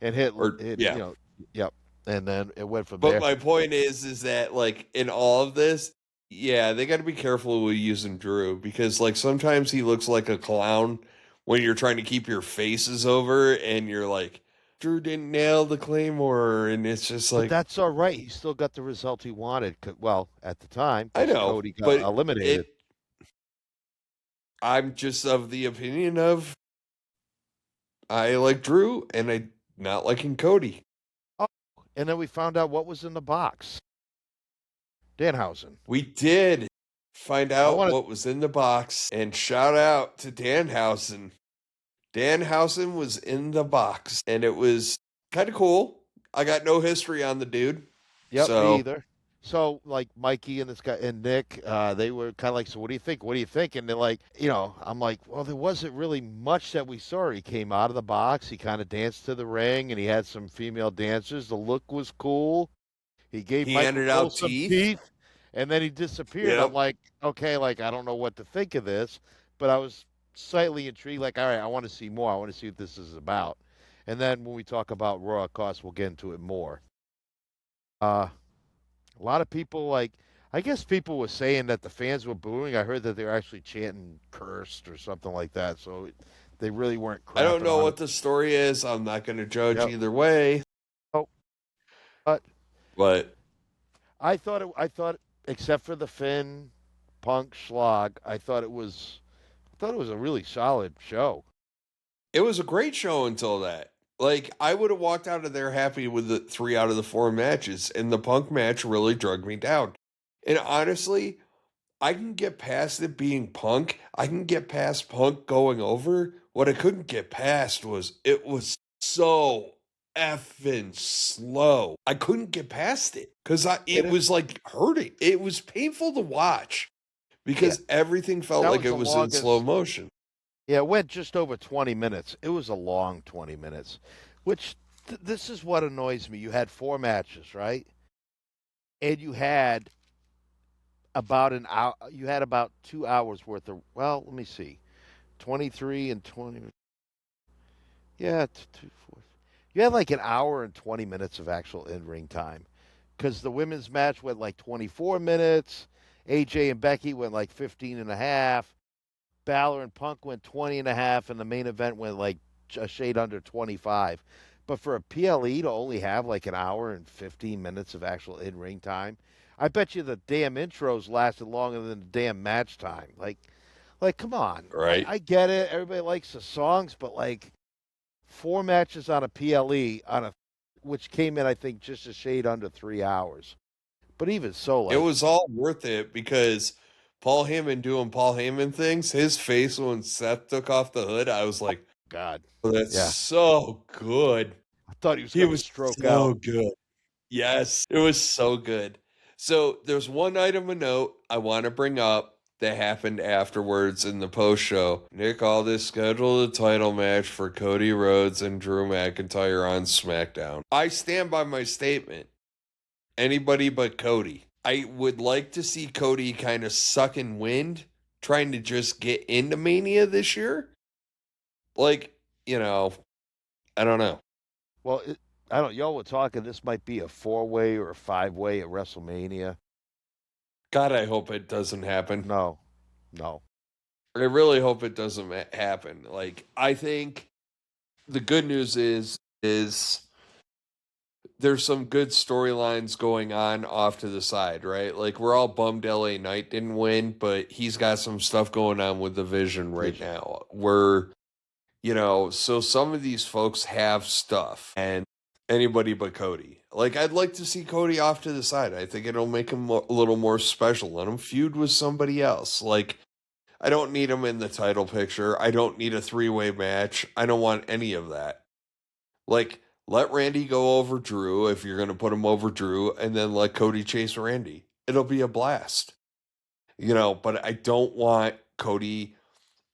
and hit, Yeah. yep, and then it went from But there. my point is that in all of this, yeah, they got to be careful with using Drew because sometimes he looks like a clown when you're trying to keep your faces over and you're like, Drew didn't nail the Claymore, and it's just But that's all right. He still got the result he wanted. Well, at the time, I know, Cody got but eliminated. I'm just of the opinion of I like Drew and I not liking Cody. Oh, and then we found out what was in the box. Danhausen. We did find out wanna- what was in the box, and shout out to Danhausen. Danhausen was in the box, and it was kind of cool. I got no history on the dude. Yep, So- me either. So Mikey and this guy and Nick, they were kind of like, so what do you think? What do you think? And they're like, I'm like, well, there wasn't really much that we saw. He came out of the box. He kind of danced to the ring, and he had some female dancers. The look was cool. He gave Michael handed Cole out some teeth. and then he disappeared. Yep. I'm like, okay, I don't know what to think of this, but I was slightly intrigued, like, all right, I want to see more. I want to see what this is about. And then when we talk about Raw, of course, we'll get into it more. A lot of people, like, I guess people were saying that the fans were booing. I heard that they were actually chanting cursed or something like that. So they really weren't I don't crapping know on what it. the story is. I'm not going to judge Yep. either way. Oh, but But I thought, except for the Finn Punk Schlag, I thought it was a really solid show. it was a great show until that. Like, I would have walked out of there happy with the 3 out of the 4 matches, and the Punk match really drug me down. And honestly, I can get past it being Punk. I can get past Punk going over. What I couldn't get past was it was so effing slow. I couldn't get past it because it was like hurting. It was painful to watch because everything felt That like was it the was in slow longest. motion. Yeah, it went just over 20 minutes. It was a long 20 minutes, which this is what annoys me. You had 4 matches, right? And you had about an hour. You had about 2 hours worth of. Well, let me see, 23 and 20. Yeah, two, four. You had like an hour and 20 minutes of actual in-ring time, because the women's match went like 24 minutes. AJ and Becky went like 15 and a half. Balor and Punk went 20 and a half, and the main event went like a shade under 25. But for a PLE to only have like an hour and 15 minutes of actual in-ring time, I bet you the damn intros lasted longer than the damn match time. Like, come on. Right. I get it. Everybody likes the songs, but like 4 matches on a PLE which came in, I think, just a shade under 3 hours. But even so, like, It was all worth it because Paul Heyman doing Paul Heyman things, his face when Seth took off the hood, I was like, God, oh, that's yeah. so good. I thought he was He going to was stroke so out. good. Yes, it was so good. So there's one item of note I want to bring up that happened afterwards in the post show. Nick Aldis scheduled a title match for Cody Rhodes and Drew McIntyre on SmackDown. I stand by my statement. Anybody but Cody. I would like to see Cody kind of sucking wind, trying to just get into Mania this year. Like, I don't know. Well, I don't. Y'all were talking. This might be a 4-way or a 5-way at WrestleMania. God, I hope it doesn't happen. No. I really hope it doesn't happen. Like, I think the good news is there's some good storylines going on off to the side, right? Like, we're all bummed LA Knight didn't win, but he's got some stuff going on with the Vision right now. So some of these folks have stuff, and anybody but Cody. Like, I'd like to see Cody off to the side. I think it'll make him a little more special. Let him feud with somebody else. Like, I don't need him in the title picture. I don't need a 3-way match. I don't want any of that. Like, let Randy go over Drew if you're going to put him over Drew, and then let Cody chase Randy. It'll be a blast. But I don't want Cody.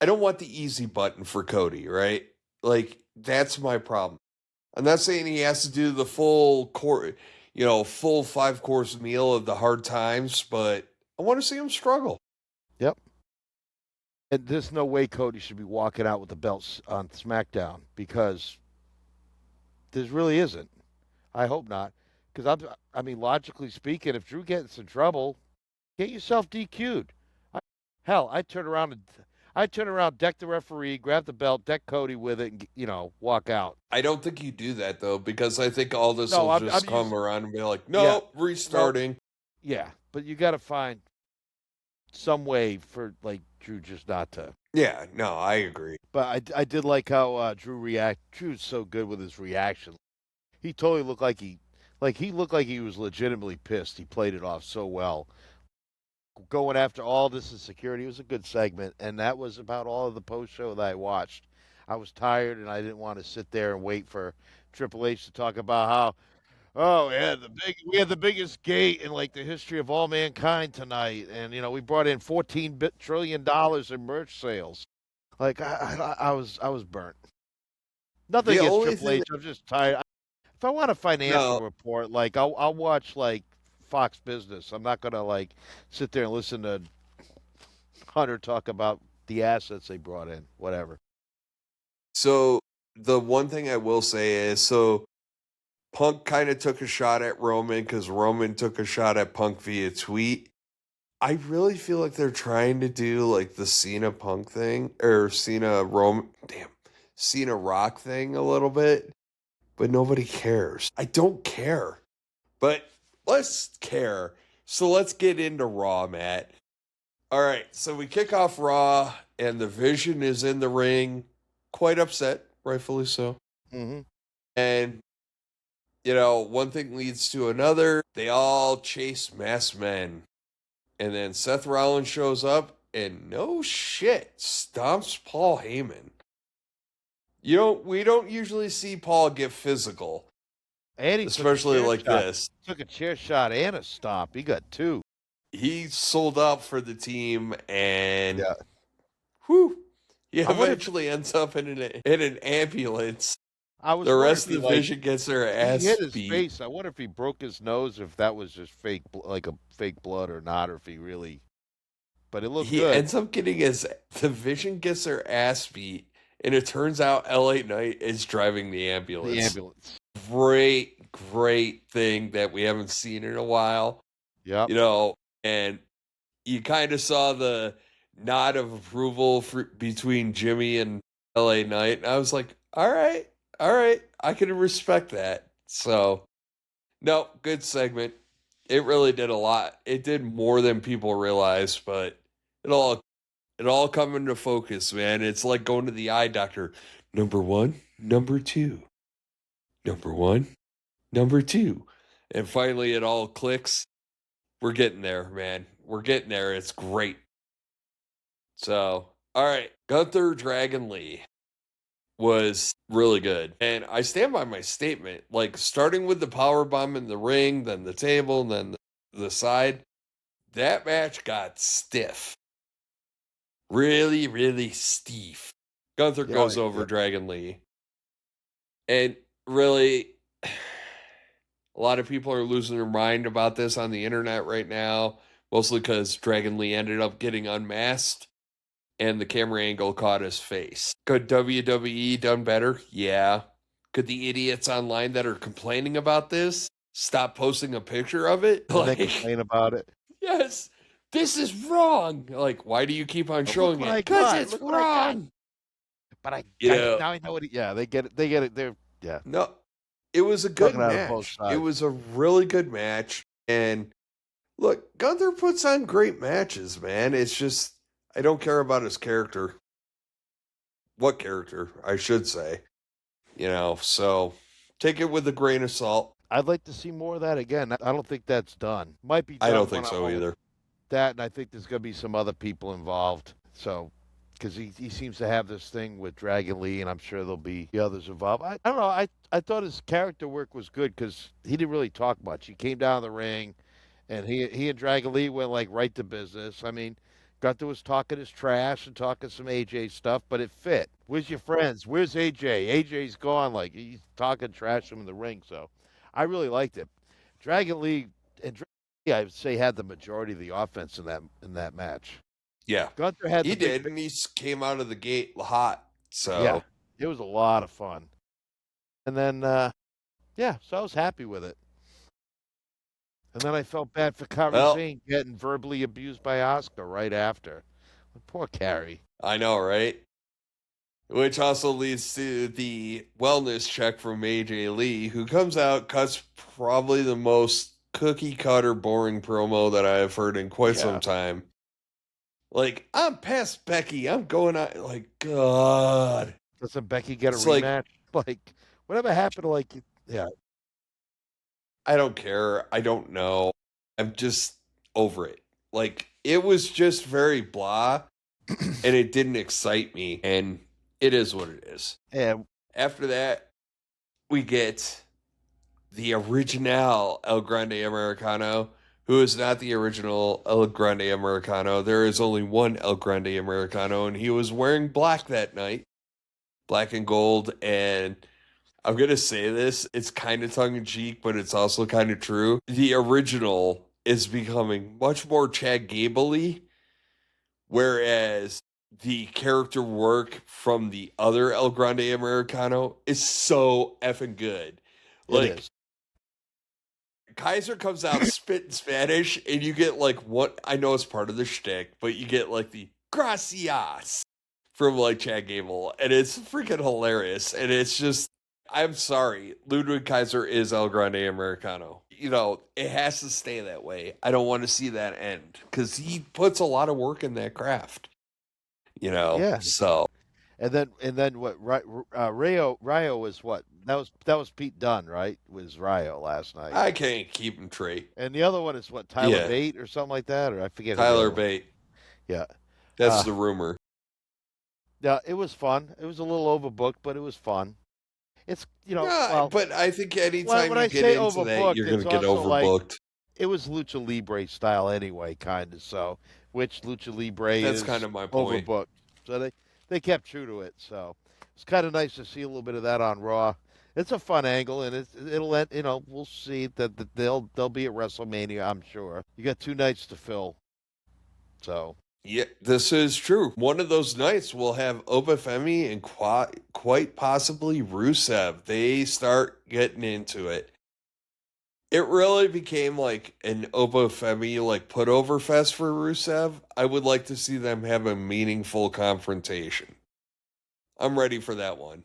I don't want the easy button for Cody, right? Like, that's my problem. I'm not saying he has to do the full 5-course meal of the hard times, but I want to see him struggle. Yep. And there's no way Cody should be walking out with the belts on SmackDown, because there really isn't. I hope not. Because logically speaking, if Drew gets in trouble, get yourself DQ'd. I'd turn around, deck the referee, grab the belt, deck Cody with it, and walk out. I don't think you do that though, because I think all this will just come around and be like, nope, restarting. Yeah, but you got to find some way for like Drew just not to. Yeah, no, I agree. But I did like how Drew reacted. Drew's so good with his reaction. He totally looked like he looked like he was legitimately pissed. He played it off so well. Going after all this in security, it was a good segment, and that was about all of the post show that I watched. I was tired, and I didn't want to sit there and wait for Triple H to talk about how, oh, we had the biggest gate in like the history of all mankind tonight, and we brought in $14 trillion in merch sales. Like I was burnt. Nothing against Triple H. I'm just tired. If I want a financial report, like I'll watch like Fox Business. I'm not gonna like sit there and listen to Hunter talk about the assets they brought in, whatever. So the one thing I will say is, so Punk kind of took a shot at Roman because Roman took a shot at Punk via tweet. I really feel like they're trying to do like the Cena Punk thing or Cena Rock thing a little bit, but nobody cares. I don't care, but let's care. So let's get into Raw, Matt. All right, so we kick off Raw, and the Vision is in the ring, quite upset, rightfully so. Mm-hmm. And, you know, one thing leads to another. They all chase masked men. And then Seth Rollins shows up, and no shit, stomps Paul Heyman. We don't usually see Paul get physical, And he especially like this. Took a chair shot and a stomp. He got two. He sold up for the team, and Yeah. He eventually ends up in an ambulance. The rest of the Vision gets their ass beat. He hit his beat. face. I wonder if he broke his nose, if that was just fake, like a fake blood or not, or if he really. But it looked good. He ends up getting the Vision gets their ass beat, and it turns out LA Knight is driving the ambulance. Great thing that we haven't seen in a while. Yeah. And you kind of saw the nod of approval between Jimmy and LA Knight. And I was like, all right, I can respect that. So, no, good segment. It really did a lot. It did more than people realize, but it all come into focus, man. It's like going to the eye doctor. Number 1, number 2. Number 1, number 2. And finally it all clicks. We're getting there, man. We're getting there. It's great. So, all right. Gunther Dragon Lee was really good. And I stand by my statement. Like, starting with the powerbomb in the ring, then the table, and then the side. That match got stiff. Really, really stiff. Gunther goes over Dragon Lee. And really, a lot of people are losing their mind about this on the internet right now. Mostly because Dragon Lee ended up getting unmasked. And the camera angle caught his face. Could WWE done better? Yeah. Could the idiots online that are complaining about this stop posting a picture of it? They complain about it. Yes. This is wrong. Like, why do you keep on showing it? Because it's wrong. But now I know what. They get it. They get it. No, it was a good match. It was a really good match. And look, Gunther puts on great matches, man. It's just, I don't care about his character. What character, I should say. So take it with a grain of salt. I'd like to see more of that again. I don't think that's done. Might be done. I don't think so either. That, and I think there's going to be some other people involved. So, because he seems to have this thing with Dragon Lee, and I'm sure there'll be the others involved. I don't know. I thought his character work was good because he didn't really talk much. He came down the ring, and he and Dragon Lee went like right to business. I mean, Gunther was talking his trash and talking some AJ stuff, but it fit. Where's your friends? Where's AJ? AJ's gone. Like, he's talking trash to him in the ring. So I really liked it. Dragon Lee, I would say, had the majority of the offense in that match. Yeah. Gunther had he did, and he came out of the gate hot. So yeah, it was a lot of fun. And then, so I was happy with it. And then I felt bad for Carrie getting verbally abused by Asuka right after. Poor Carrie. I know, right? Which also leads to the wellness check from AJ Lee, who comes out, cuts probably the most cookie-cutter, boring promo that I have heard in quite some time. Like, I'm past Becky. I'm going out. Like, God. Doesn't Becky get a rematch? Like, whatever happened to, I don't care. I don't know. I'm just over it. Like, it was just very blah, and it didn't excite me, and it is what it is. And after that, we get the original El Grande Americano, who is not the original El Grande Americano. There is only one El Grande Americano, and he was wearing black that night. Black and gold, and I'm going to say this, it's kind of tongue-in-cheek, but it's also kind of true. The original is becoming much more Chad Gable-y, whereas the character work from the other El Grande Americano is so effing good. It is. Kaiser comes out spitting Spanish, and you get like what I know it's part of the shtick, but you get like the gracias from like Chad Gable, and it's freaking hilarious. And it's just, I'm sorry, Ludwig Kaiser is El Grande Americano. You know, it has to stay that way. I don't want to see that end because he puts a lot of work in that craft. You know, Yeah. so. And then what? Rayo was what? That was Pete Dunne, right? Was Rayo last night? I can't keep him straight. And the other one is what? Tyler Bate or something like that, or I forget. Tyler Bate. Yeah, that's the rumor. Yeah, it was fun. It was a little overbooked, but it was fun. It's but I think anytime when you I get say into that, you're going to get overbooked. Like, it was Lucha Libre style anyway, kind of. So, which Lucha Libre is kind of my point. Overbooked. So they kept true to it. So it's kind of nice to see a little bit of that on Raw. It's a fun angle, and it'll end. We'll see that they'll be at WrestleMania. I'm sure. You got 2 nights to fill. So. Yeah, this is true. One of those nights will have Obafemi and quite possibly Rusev. They start getting into it. It really became like an Obafemi like put over fest for Rusev. I would like to see them have a meaningful confrontation. I'm ready for that one.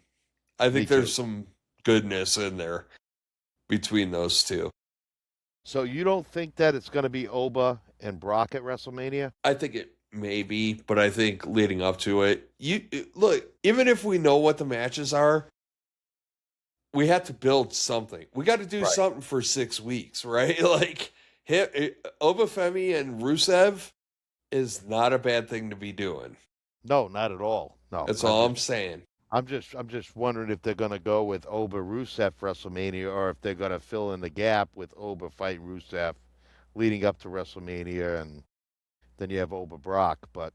I think there's some goodness in there between those two. So you don't think that it's going to be Oba and Brock at WrestleMania? I think it maybe, but I think leading up to it, look, even if we know what the matches are, we have to build something. We got to do something for 6 weeks, right? Like, Obafemi and Rusev is not a bad thing to be doing. No, not at all. No, that's all I'm saying. I'm just wondering if they're going to go with Oba Rusev WrestleMania, or if they're going to fill in the gap with Oba fighting Rusev leading up to WrestleMania, and then you have Oba Brock. But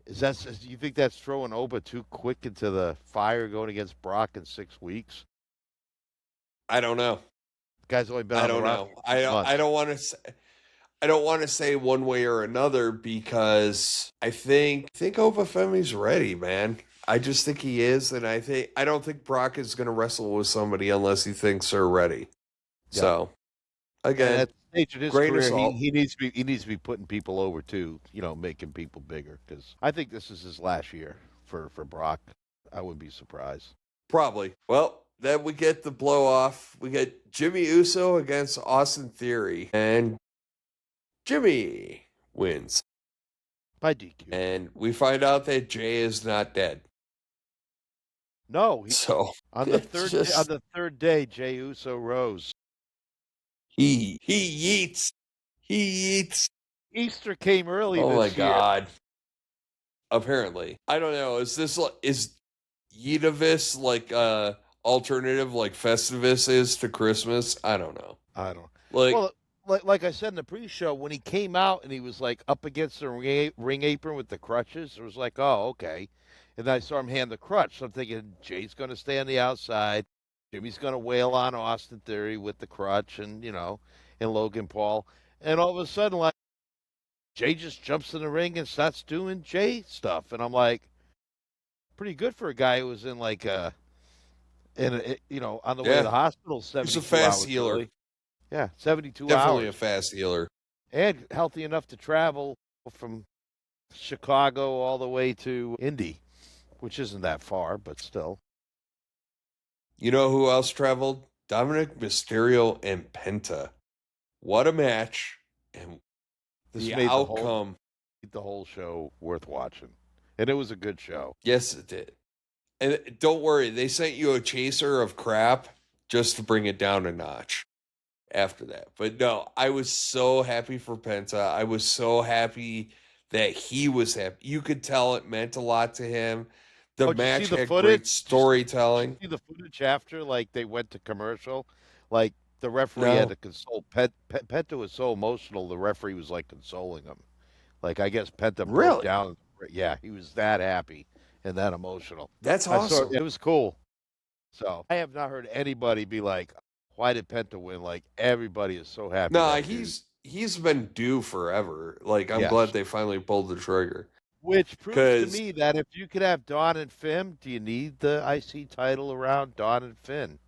you think that's throwing Oba too quick into the fire going against Brock in 6 weeks? I don't know. The guy's only been. I don't know. I don't want to say. I don't want to say one way or another because I think Obafemi's ready, man. I just think he is, and I don't think Brock is going to wrestle with somebody unless he thinks they're ready. Yeah. So, again, at the stage of his career, he needs to be putting people over too, making people bigger. Because I think this is his last year for Brock. I wouldn't be surprised. Probably. Well, then we get the blow off. We get Jimmy Uso against Austin Theory, and Jimmy wins by DQ. And we find out that Jay is not dead. No. So on the third day, Jey Uso rose. He eats. Easter came early. Oh this my year. God! Apparently, I don't know. Is Yeetavis like alternative like Festivus is to Christmas? I don't know. Like I said in the pre-show, when he came out and he was like up against the ring apron with the crutches, it was like, oh, okay. And then I saw him hand the crutch. So I'm thinking Jay's going to stay on the outside. Jimmy's going to wail on Austin Theory with the crutch and Logan Paul. And all of a sudden, like, Jay just jumps in the ring and starts doing Jay stuff. And I'm like, pretty good for a guy who was in like on the way to the hospital. He's a fast healer. Early. Yeah, 72 hours. Definitely a fast healer. And healthy enough to travel from Chicago all the way to Indy, which isn't that far, but still. You know who else traveled? Dominic Mysterio and Penta. What a match. And the outcome. The whole show worth watching. And it was a good show. Yes, it did. And don't worry, they sent you a chaser of crap just to bring it down a notch after that. But no, I was so happy for Penta. I was so happy that he was happy. You could tell it meant a lot to him. The match had great storytelling. Did you see the footage after, like, they went to commercial? Like, the referee had to console. Penta was so emotional, the referee was, like, consoling him. Like, I guess Penta broke down. Yeah, he was that happy and that emotional. That's awesome. It was cool. So, I have not heard anybody be like, why did Penta win? Like, everybody is so happy. No, he's been due forever. Like, I'm glad they finally pulled the trigger. Which proves to Because me that if you could have Dawn and Finn, do you need the IC title around Dawn and Finn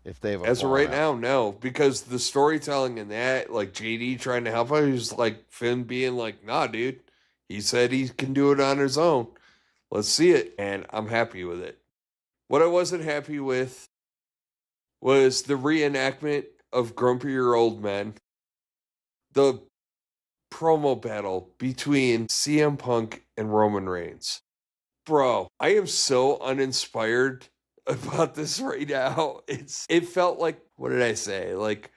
if they have a as of falling right out? now, no. Because the storytelling in that, like JD trying to help out, he's like Finn being like, nah, dude. He said he can do it on his own. Let's see it. And I'm happy with it. What I wasn't happy with was the reenactment of grumpier old men. The promo battle between CM Punk and Roman Reigns. Bro, I am so uninspired about this right now. It felt like, what did I say? Like,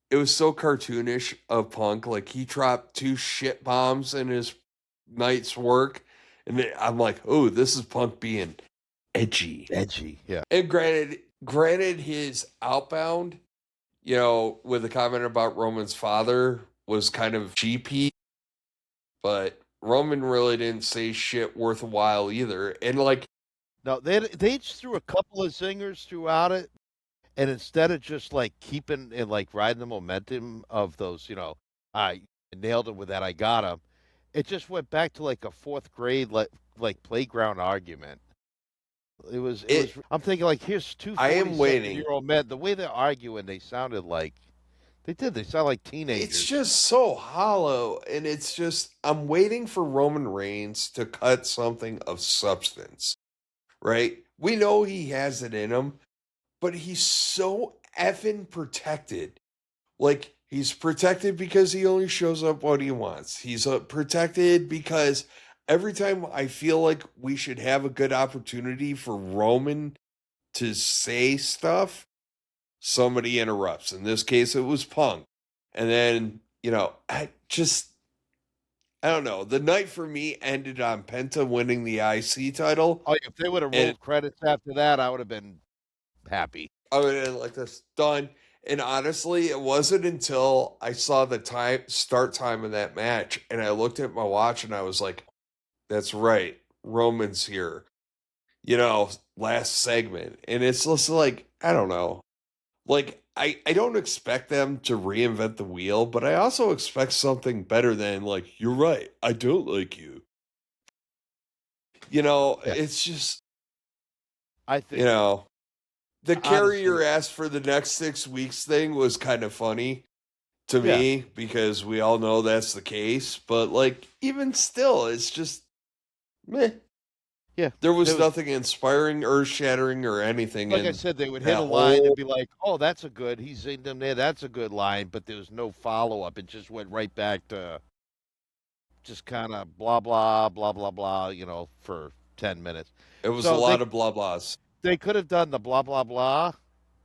it was so cartoonish of Punk. Like, he dropped 2 shit bombs in his night's work. And I'm like, oh, this is Punk being edgy. Edgy, yeah. And granted his outbound, with the comment about Roman's father was kind of cheapy, but Roman really didn't say shit worth a while either. And like, No, they just threw a couple of zingers throughout it, and instead of just like keeping and like riding the momentum of those, I nailed him with that, I got him. It just went back to like a fourth grade like playground argument. It was. I'm thinking like, here's two I am waiting. 47-year-old men. The way they're arguing, they sounded like They sound like teenagers. It's just so hollow, and it's just I'm waiting for Roman Reigns to cut something of substance, right? We know he has it in him, but he's so effing protected. Like, he's protected because he only shows up what he wants. He's protected because every time I feel like we should have a good opportunity for Roman to say stuff, somebody interrupts. In this case, it was Punk. And then, I don't know. The night for me ended on Penta winning the IC title. Oh, if they would have rolled credits after that, I would have been happy. I would have been like, this done. And honestly, it wasn't until I saw the start time of that match and I looked at my watch and I was like, that's right. Roman's here. Last segment. And it's just like, I don't know. Like, I don't expect them to reinvent the wheel, but I also expect something better than, like, you're right, I don't like you. It's just, I think, the carry your honestly, ass for the next 6 weeks thing was kind of funny to me because we all know that's the case. But, like, even still, it's just, meh. Yeah. There was nothing inspiring, earth-shattering, or anything. Like I said, they would hit a line and be like, oh, that's he's in them there, that's a good line, but there was no follow-up. It just went right back to just kind of blah, blah, blah, blah, blah, for 10 minutes. It was a lot of blah, blahs. They could have done the blah, blah, blah,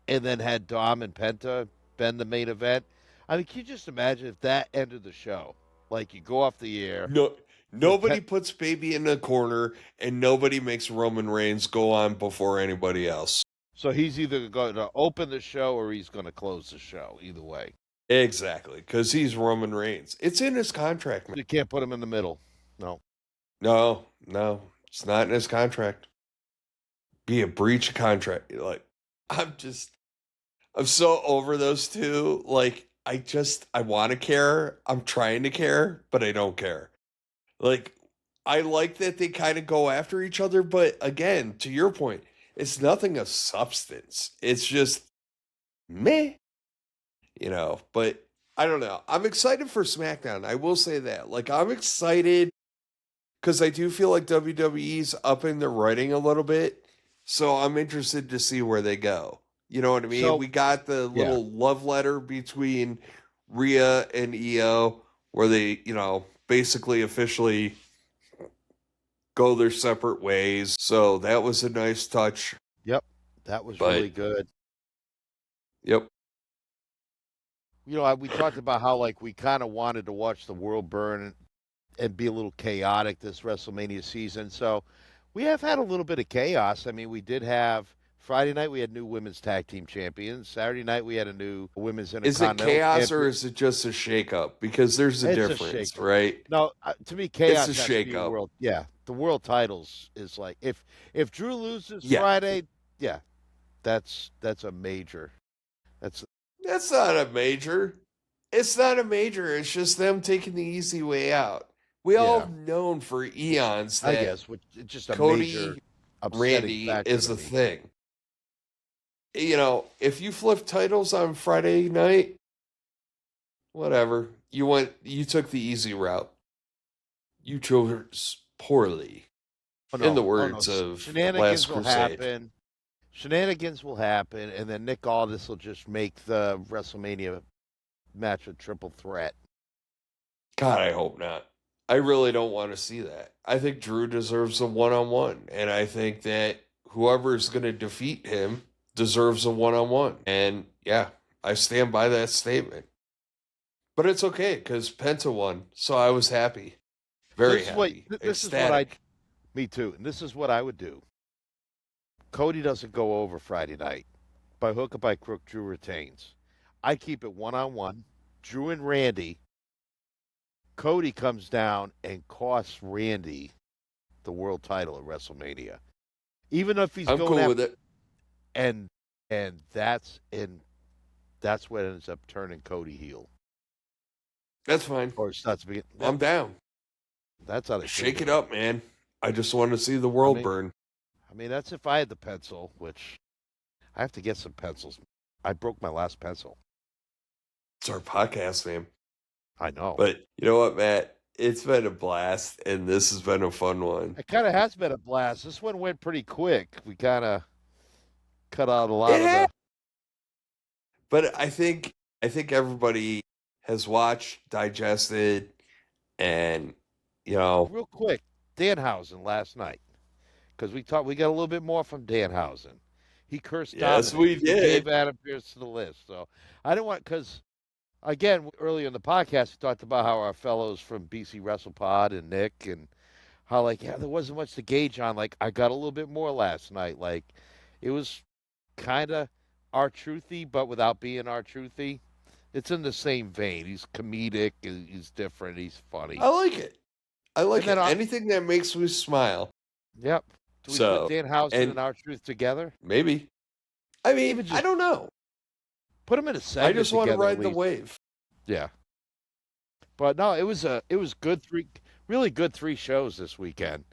and then had Dom and Penta been the main event. I mean, can you just imagine if that ended the show? Like, you go off the air. No. Nobody puts Baby in the corner, and nobody makes Roman Reigns go on before anybody else. So he's either going to open the show or he's going to close the show, either way. Exactly, because he's Roman Reigns. It's in his contract, man. You can't put him in the middle. No. No, it's not in his contract. Be a breach of contract. Like, I'm so over those two. Like, I want to care. I'm trying to care, but I don't care. Like, I like that they kind of go after each other, but again, to your point, it's nothing of substance. It's just meh, but I don't know. I'm excited for SmackDown. I will say that. Like, I'm excited because I do feel like WWE's upping their writing a little bit. So I'm interested to see where they go. You know what I mean? So, we got the little love letter between Rhea and Io where they, basically officially go their separate ways. So that was a nice touch. Yep. That was really good. Yep. We talked about how, like, we kind of wanted to watch the world burn and be a little chaotic this WrestleMania season. So we have had a little bit of chaos. I mean, we did have Friday night, we had new women's tag team champions. Saturday night, we had a new women's intercontinental. Is it chaos or is it just a shakeup? Because there's a difference, right? No, to me, chaos is a shakeup. The world titles is like if Drew loses Friday, that's a major. That's not a major. It's not a major. It's just them taking the easy way out. We all Yeah, known for eons I that guess, which it's just a major Cody upsetting Randy factor is to the me. thing. If you flip titles on Friday night, whatever. You took the easy route. You chose poorly. In the Oh no, words of shenanigans Last will Crusade. happen. Shenanigans will happen, and then Nick Aldis will just make the WrestleMania match a triple threat. God, I hope not. I really don't want to see that. I think Drew deserves a one-on-one, and I think that whoever is going to defeat him deserves a one-on-one. And yeah, I stand by that statement. But it's okay because Penta won, so I was happy, So very happy, this is what I ecstatic. me too, and this is what I would do. Cody doesn't go over Friday night. By hook or by crook, Drew retains. I keep it one on one. Drew and Randy. Cody comes down and costs Randy the world title at WrestleMania. Even if he's I'm going cool after with it. and that's what ends up turning Cody heel. That's fine. Or starts to be I'm down. that's how they should Shake do it it. up, man. I just want to see the I world mean burn. I mean that's if I had the pencil, which I have to get some pencils. I broke my last pencil. It's our podcast name. I know. But you know what, Matt? It's been a blast, and this has been a fun one. It kind of has been a blast. This one went pretty quick. We kind of cut out a lot It of has, the. but I think everybody has watched, digested, and you know, Real quick, Danhausen last night, because we got a little bit more from Danhausen. He cursed yes, Dominic. we He gave did. Adam Pearce to the list. So I didn't want, because again, earlier in the podcast, we talked about how our fellows from BC WrestlePod and Nick, and how, like, yeah, there wasn't much to gauge on. Like, I got a little bit more last night. Like, it was kind of R-truthy, but without being R-truthy. It's in the same vein. He's comedic. He's different. He's funny. I like it. I And like then, it. Anything that makes me smile. yep. Do we put So, Danhausen and and R-Truth together? maybe. I mean, Even I just don't know. put them in a I segment just want to together at ride the least. wave. Yeah. But no, it was good really good 3 shows this weekend.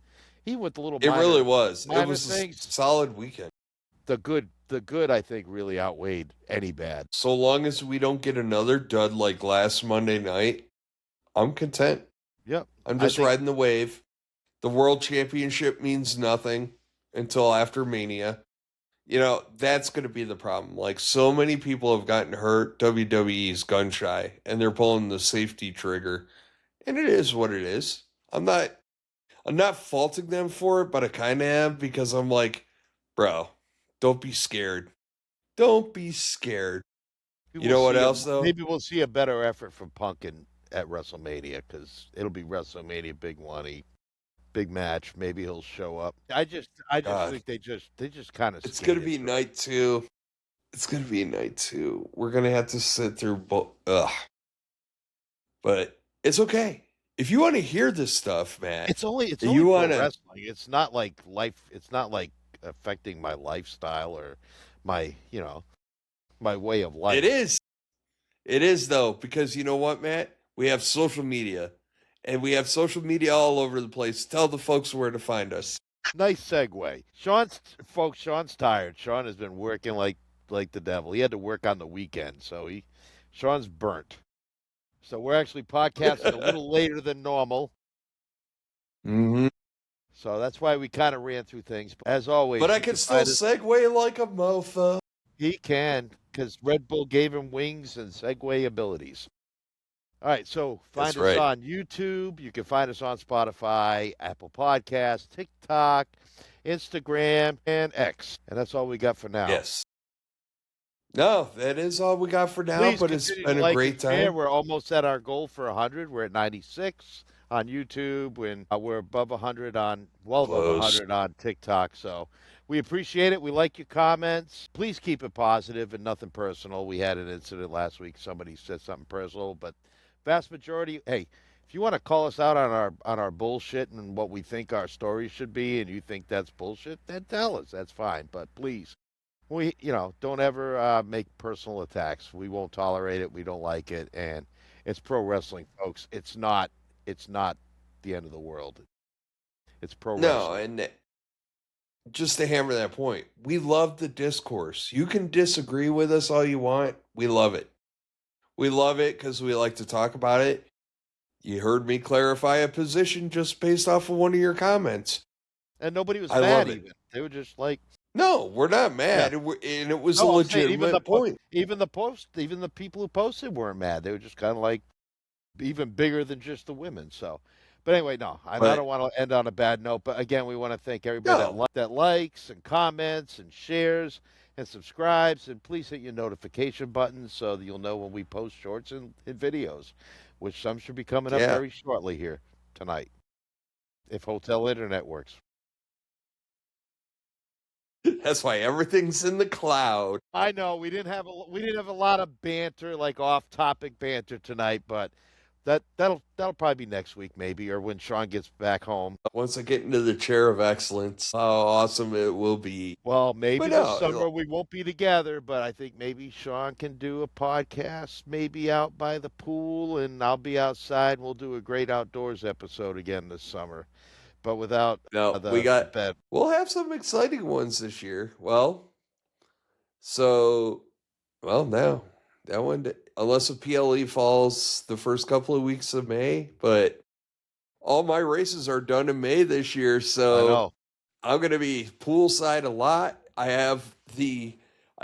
Even with the little It really minor was. It minor was a things, solid weekend. the good I think really outweighed any bad. So long as we don't get another dud like last Monday night, I'm content. Yep. I'm I just think riding the wave. The world championship means nothing until after Mania. That's going to be the problem. Like, so many people have gotten hurt. WWE's gun shy, and they're pulling the safety trigger. And it is what it is. I'm not faulting them for it, but I kind of am because I'm like, bro, don't be scared. Don't be scared. maybe You know what else, though? maybe we'll see a better effort from at WrestleMania, because it'll be WrestleMania big one, big match. Maybe he'll show up. I just God, think they just kind of it's going to skated be through it. night two. It's going to be night two. We're going to have to sit through both. Ugh. But it's okay. If you want to hear this stuff, Matt, It's only you pro want to. wrestling. It's not like life. It's not like affecting my lifestyle or my my way of It life. is. It is, though, because you know what, Matt? We have social media. And we have social media all over the place. Tell the folks where to find us. Nice segue. Sean's tired. Sean has been working like the devil. He had to work on the weekend, so Sean's burnt. So we're actually podcasting a little later than normal. Mm-hmm. So that's why we kind of ran through things. As always, But I you can can still find us. segue like a mofo. He can, because Red Bull gave him wings and segue abilities. All right, so That's find us right. on YouTube. You can find us on Spotify, Apple Podcasts, TikTok, Instagram, and X. And that's all we got for now. Yes. No, that is all we got for now, Please but it's continue to been a like and great share. time. We're almost at our goal for 100. We're at 96 on YouTube, and we're above 100 well above Close. 100 on TikTok. So we appreciate it. We like your comments. Please keep it positive and nothing personal. We had an incident last week. Somebody said something personal, but vast majority, hey, if you want to call us out on our bullshit and what we think our story should be, and you think that's bullshit, then tell us. That's fine. But please, don't ever make personal attacks. We won't tolerate it. We don't like it, and it's pro wrestling, folks. It's not the end of the world. It's pro No, wrestling. and just to hammer that point, we love the discourse. You can disagree with us all you want. We love it. We love it because we like to talk about it. You heard me clarify a position just based off of one of your comments. And nobody was I mad love it. even. They were just like, No, we're not mad, and it was a no, I'm saying even legitimate point. even the people who posted weren't mad. They were just kind of like even bigger than just the women. So, but anyway, no, I But don't want to end on a bad note. But again, we want to thank everybody no, that likes and comments and shares and subscribes. And please hit your notification button so that you'll know when we post shorts and videos, which some should be coming up yeah, very shortly here tonight, if Hotel Internet works. that's why everything's in the cloud. I know we didn't have a lot of banter, like off-topic banter tonight, but that'll probably be next week maybe, or when Sean gets back home. Once I get into the chair of excellence, how awesome it will be. Well, maybe But this no, summer we won't be together, but I think maybe Sean can do a podcast, maybe out by the pool, and I'll be outside. We'll do a great outdoors episode again this summer, but without no, the bed. we'll have some exciting ones this year. Now that one, unless a PLE falls the first couple of weeks of May, but all my races are done in May this year, I so know. I'm going to be poolside a lot. I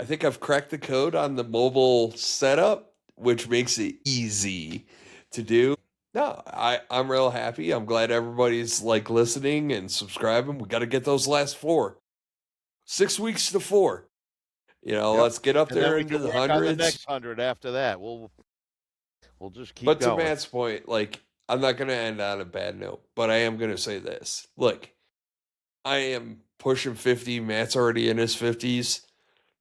think I've cracked the code on the mobile setup, which makes it easy to do. No, I'm real happy. I'm glad everybody's like listening and subscribing. We got to get those last 6 weeks to 4. Yep. Let's get up And then there we into can the work on the hundreds. next 100 after that. We'll just keep But to going. Matt's point, like, I'm not going to end on a bad note, but I am going to say this. Look, I am pushing 50. Matt's already in his 50s.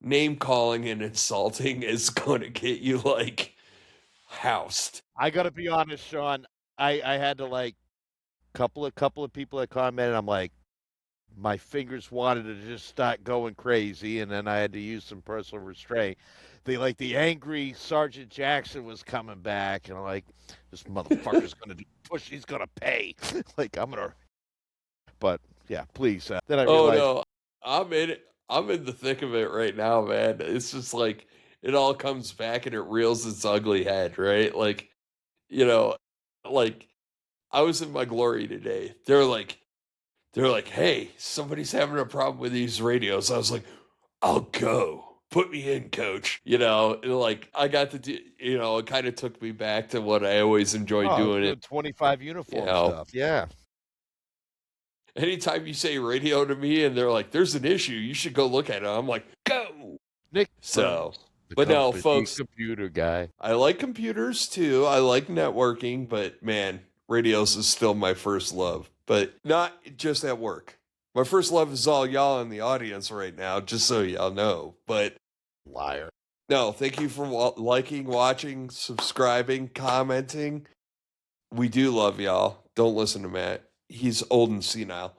Name calling and insulting is going to get you, like, housed. I got to be honest, Sean. I had to like couple of people that commented. I'm like, my fingers wanted to just start going crazy, and then I had to use some personal restraint. The angry Sergeant Jackson was coming back, and I'm like, this motherfucker's gonna push. He's gonna pay. Like I'm gonna. But yeah, please. Then I realized. Oh no, I'm in it. I'm in the thick of it right now, man. It's just like it all comes back and it reels its ugly head, right? Like, you know, like I was in my glory today. They're like, hey, somebody's having a problem with these radios. I was like, I'll go. Put me in, coach. And like I got to do, it kind of took me back to what I always enjoyed doing it. 25 uniform stuff. Yeah. Anytime you say radio to me and they're like, there's an issue, you should go look at it. I'm like, go. Nick. So, but no, folks, computer guy. I like computers too. I like networking, but man, radios is still my first love. But not just at work. My first love is all y'all in the audience right now, just so y'all know. But liar. No, thank you for liking, watching, subscribing, commenting. We do love y'all. Don't listen to Matt. He's old and senile.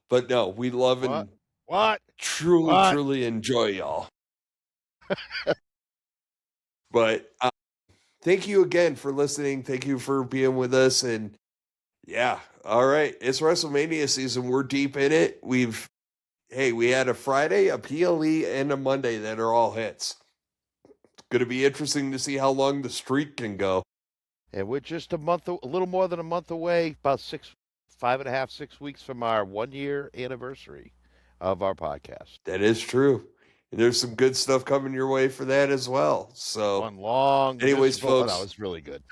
But no, we love and truly enjoy y'all. But thank you again for listening. Thank you for being with us. And yeah, all right. It's WrestleMania season. We're deep in it. We had a Friday, a PLE, and a Monday that are all hits. It's going to be interesting to see how long the streak can go. And we're just a little more than a month away, about 5.5, 6 weeks from our 1-year anniversary of our podcast. That is true. And there's some good stuff coming your way for that as well. So, anyways, folks, that was really good.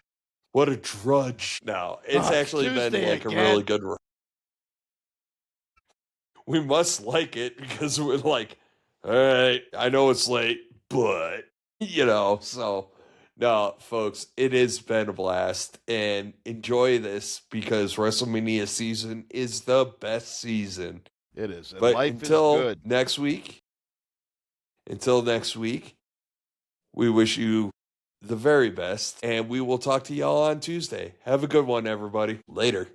What a drudge. No, it's actually been like a really good run. We must like it because we're like, all right, I know it's late, but, so. No, folks, it has been a blast, and enjoy this because WrestleMania season is the best season. It is. And but life until is good. next week, we wish you the very best, and we will talk to y'all on Tuesday. Have a good one, everybody. Later.